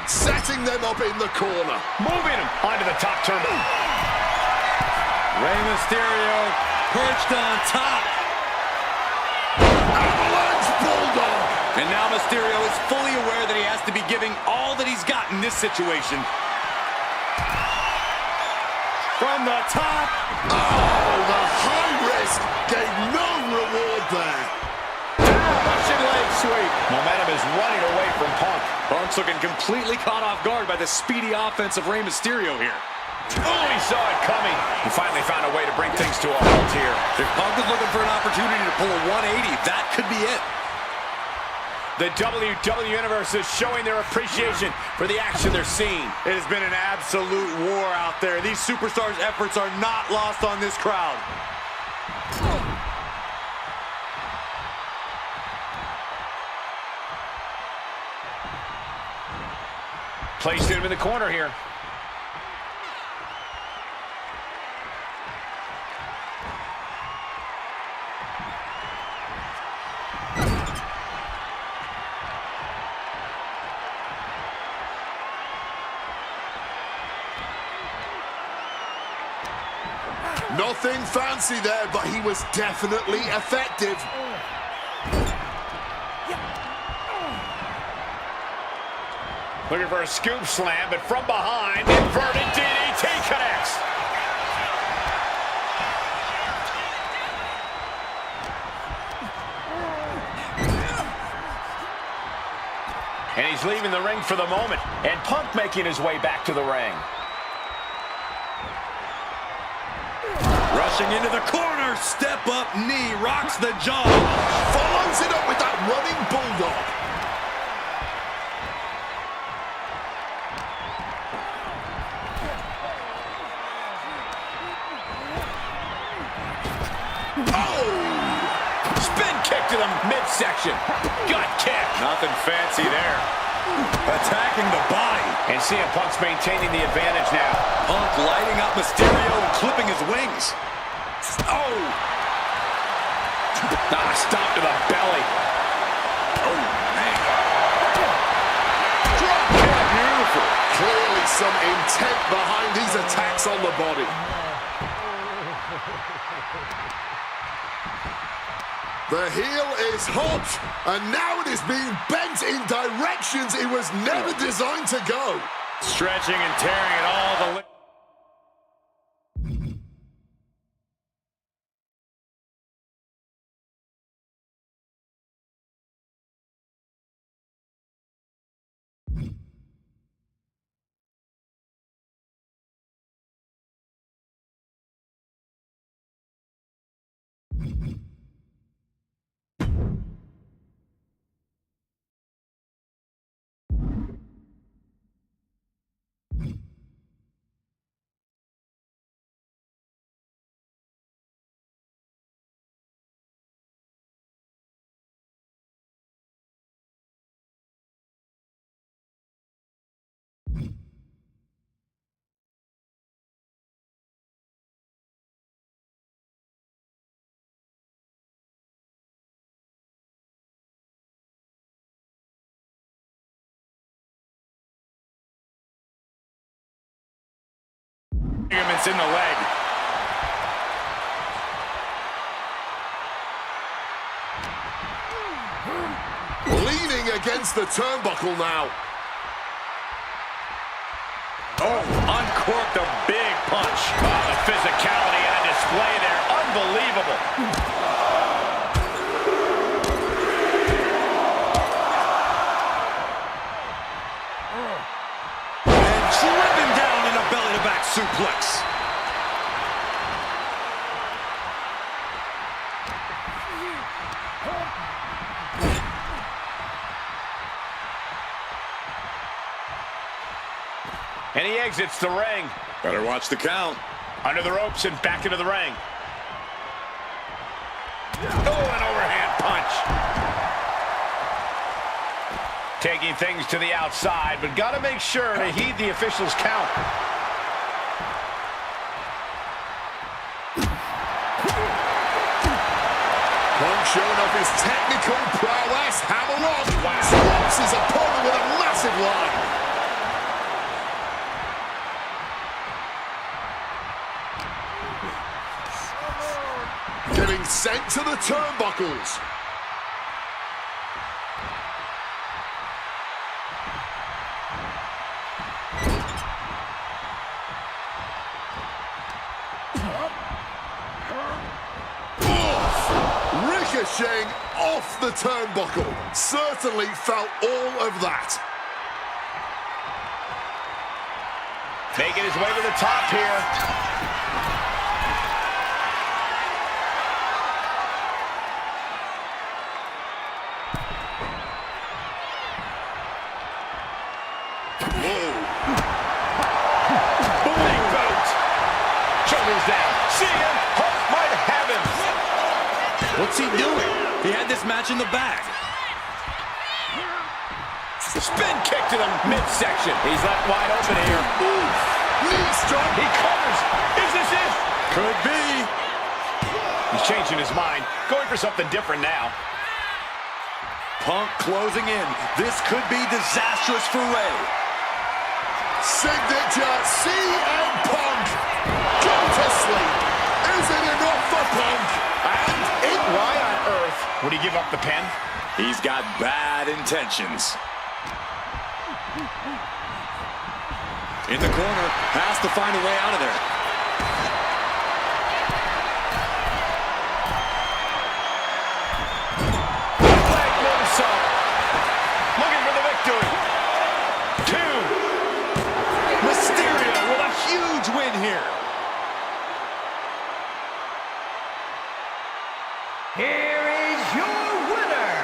Setting them up in the corner. Moving him onto the top turnbuckle. Rey Mysterio perched on top. Avalanche Bulldog. And now Mysterio is fully aware that he has to be giving all that he's got in this situation. From the top. Oh, the high risk gave no reward there. Russian leg sweep. Momentum is running away from Punk. Punk's looking completely caught off guard by the speedy offense of Rey Mysterio here. Oh, he saw it coming. He finally found a way to bring things to a halt here. If Punk was looking for an opportunity to pull a 180, that could be it. The WWE Universe is showing their appreciation for the action they're seeing. It has been an absolute war out there. These superstars' efforts are not lost on this crowd. Placed him in the corner here. Nothing fancy there, but he was definitely effective. Looking for a scoop slam, but from behind, inverted DDT connects. And he's leaving the ring for the moment, and Punk making his way back to the ring. Rushing into the corner, step up knee, rocks the jaw. Follows it up with that running bulldog. Oh! Spin kick to the midsection. Gut kick. Nothing fancy there. Attacking the body. And CM Punk's maintaining the advantage now. Punk lighting up Mysterio and clipping his wings. Oh! Stop to the belly. Oh, man. Drop kick. Beautiful. Clearly some intent behind these attacks on the body. The heel is hot, and now it is being bent in directions it was never designed to go. Stretching and tearing at all the... Ligaments in the leg. Leaning against the turnbuckle now. Oh, uncorked a big punch. Oh, the physicality on display there. Unbelievable. And driven down in a belly-to-back suplex. And he exits the ring. Better watch the count. Under the ropes and back into the ring. Oh, an overhand punch. Taking things to the outside, but got to make sure to heed the official's count. Punk showing off his technical prowess. Hammerlock drops his opponent with a massive line. Getting sent to the turnbuckles. Ricocheting off the turnbuckle. Certainly felt all of that. Making his way to the top here. What's he doing? He had this match in the bag. Spin kick to the midsection. He's left wide open here. Oof. Knee strike. He covers. Is this it? Could be. He's changing his mind. Going for something different now. Punk closing in. This could be disastrous for Ray. Signature CM Punk. Go to sleep. Is it enough for Punk? And it... Why on earth would he give up the pin? He's got bad intentions. In the corner, has to find a way out of there. Leg moonsault. Looking for the victory. 2. Mysterio with a huge win here. Here is your winner.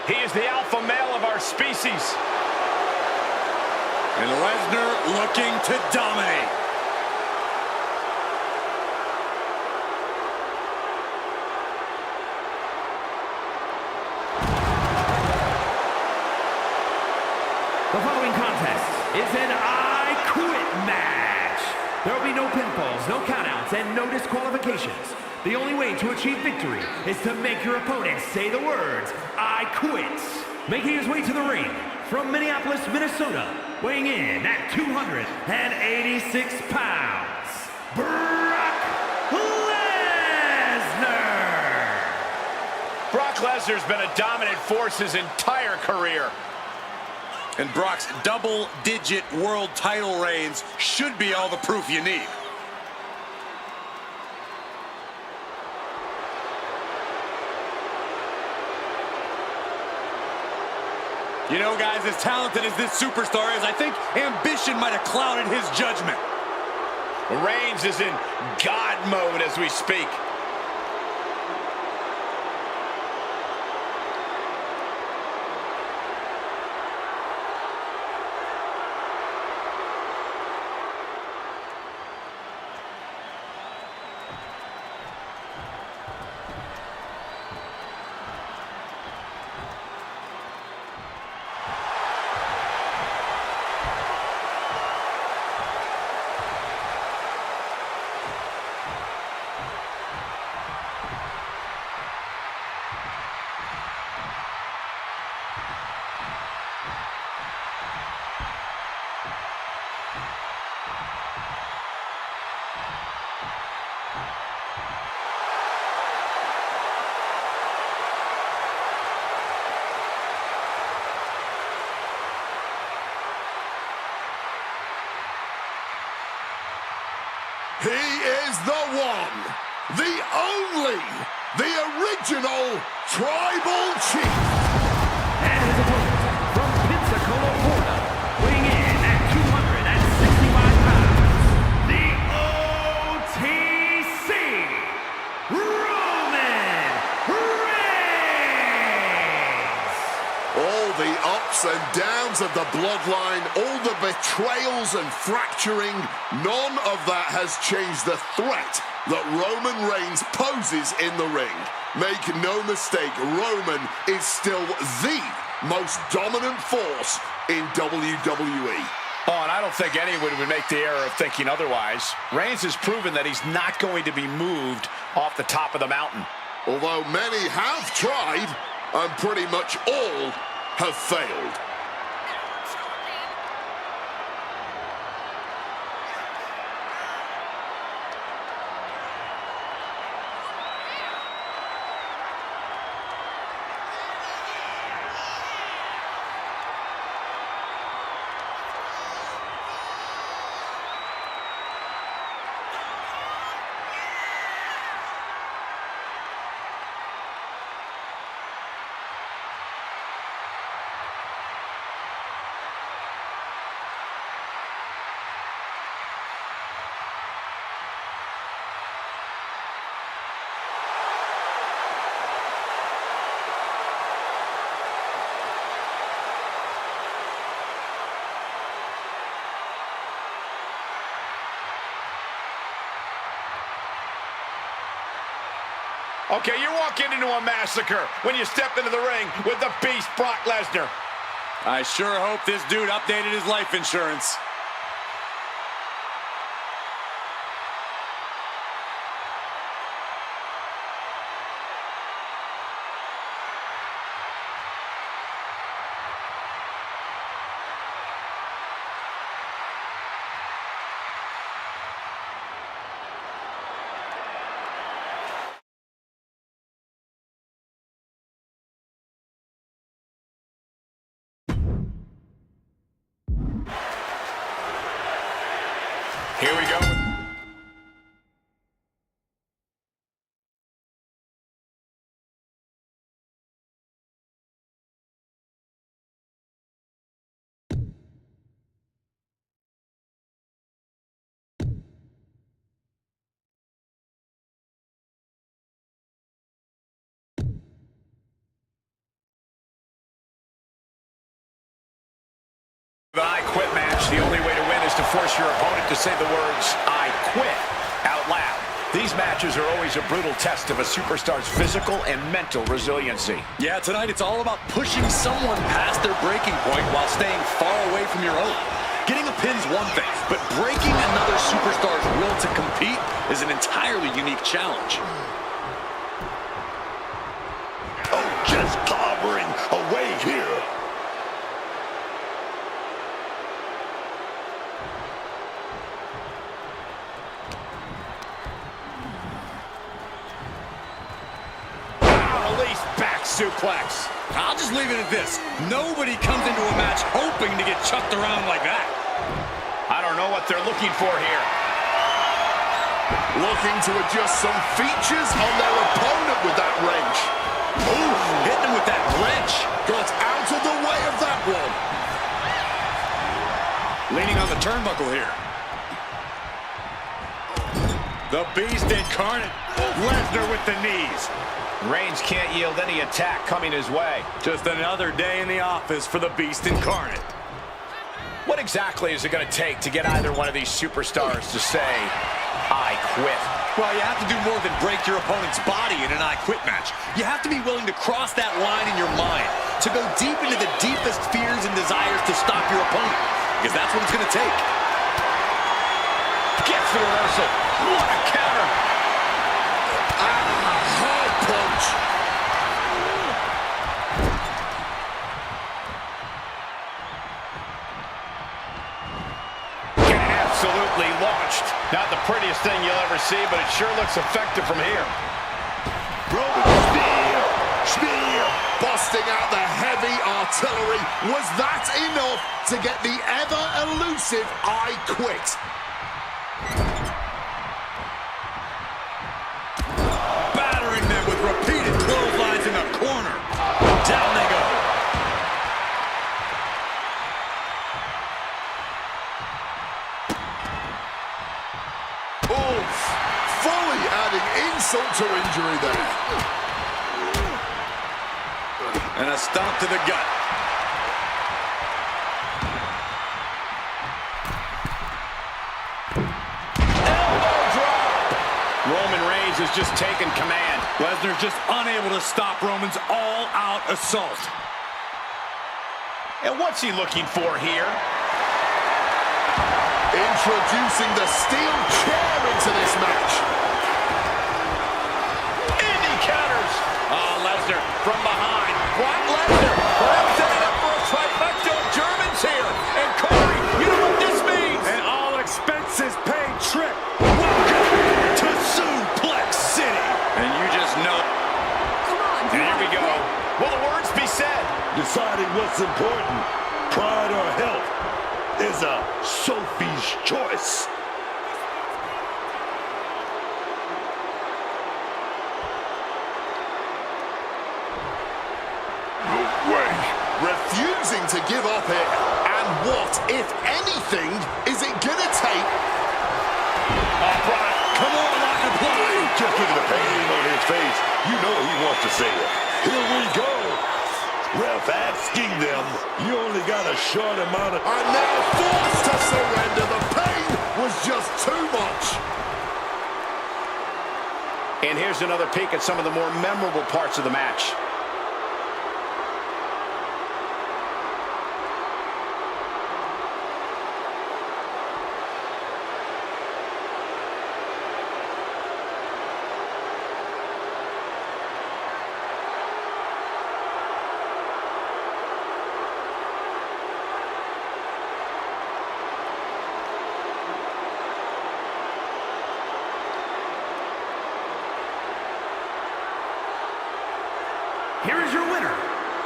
He is the alpha male of our species. And Lesnar looking to dominate. There will be no pinfalls, no countouts, and no disqualifications. The only way to achieve victory is to make your opponent say the words, "I quit." Making his way to the ring from Minneapolis, Minnesota, weighing in at 286 pounds, Brock Lesnar! Brock Lesnar's been a dominant force his entire career. And Brock's double-digit world title reigns should be all the proof you need. You know, guys, as talented as this superstar is, I think ambition might have clouded his judgment. Reigns is in God mode as we speak. He is the one, the only, the original Tribal Chief. And his opponent from Pensacola, Florida, weighing in at 265 pounds, the OTC, Roman Reigns! All the ups and downs of the bloodline, all the betrayals and fracturing, none of that has changed the threat that Roman Reigns poses in the ring. Make no mistake, Roman is still the most dominant force in WWE. Oh, and I don't think anyone would make the error of thinking otherwise. Reigns has proven that he's not going to be moved off the top of the mountain. Although many have tried, and pretty much all have failed. Okay, you're walking into a massacre when you step into the ring with the beast, Brock Lesnar. I sure hope this dude updated his life insurance. Here we go. The I Quit match, the only way to win is to force your opponent to say the words, "I quit," out loud. These matches are always a brutal test of a superstar's physical and mental resiliency. Yeah, tonight it's all about pushing someone past their breaking point while staying far away from your own. Getting a pin's one thing, but breaking another superstar's will to compete is an entirely unique challenge. Oh, just clobbering away here. Release back suplex. I'll just leave it at this. Nobody comes into a match hoping to get chucked around like that. I don't know what they're looking for here. Looking to adjust some features on their opponent with that wrench. Ooh, hitting him with that wrench. Got out of the way of that one. Leaning on the turnbuckle here. The Beast incarnate. Lesnar with the knees. Reigns can't yield any attack coming his way. Just another day in the office for the Beast incarnate. What exactly is it going to take to get either one of these superstars to say, I quit? Well, you have to do more than break your opponent's body in an I Quit match. You have to be willing to cross that line in your mind, to go deep into the deepest fears and desires to stop your opponent, because that's what it's going to take. Gets the reversal. What a counter. Hard punch. Absolutely launched. Not the prettiest thing you'll ever see, but it sure looks effective from here. Spear. Busting out the heavy artillery. Was that enough to get the ever-elusive I Quit? Battering them with repeated clotheslines in the corner. Down they go. Fully adding insult to injury there. And a stomp to the gut. Elbow drop. Roman Reigns has just taken command. Lesnar's just unable to stop Roman's all-out assault. And what's he looking for here? Introducing the steel chair into this match. And he counters. Oh, Lesnar from behind. Brock Lesnar, perhaps setting up for a trifecta of Germans here. And Corey, you know what this means. An all-expenses paid trip. Welcome to Suplex City. And you just know. Come on, And here we go. Will the words be said? Deciding what's important, pride or health, is a Sophie's choice. No way. Refusing to give up here. And what, if anything, is it gonna take? Oh, Brock, come on, lock and play. Just look at the pain on his face. You know he wants to say it. Here we go. Ref asking them, you only got a short amount of... And now forced to surrender. The pain was just too much. And here's another peek at some of the more memorable parts of the match. Here is your winner,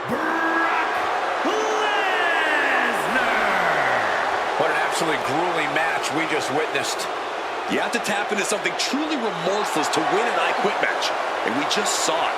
Brock Lesnar! What an absolutely grueling match we just witnessed. You have to tap into something truly remorseless to win an I Quit match. And we just saw it.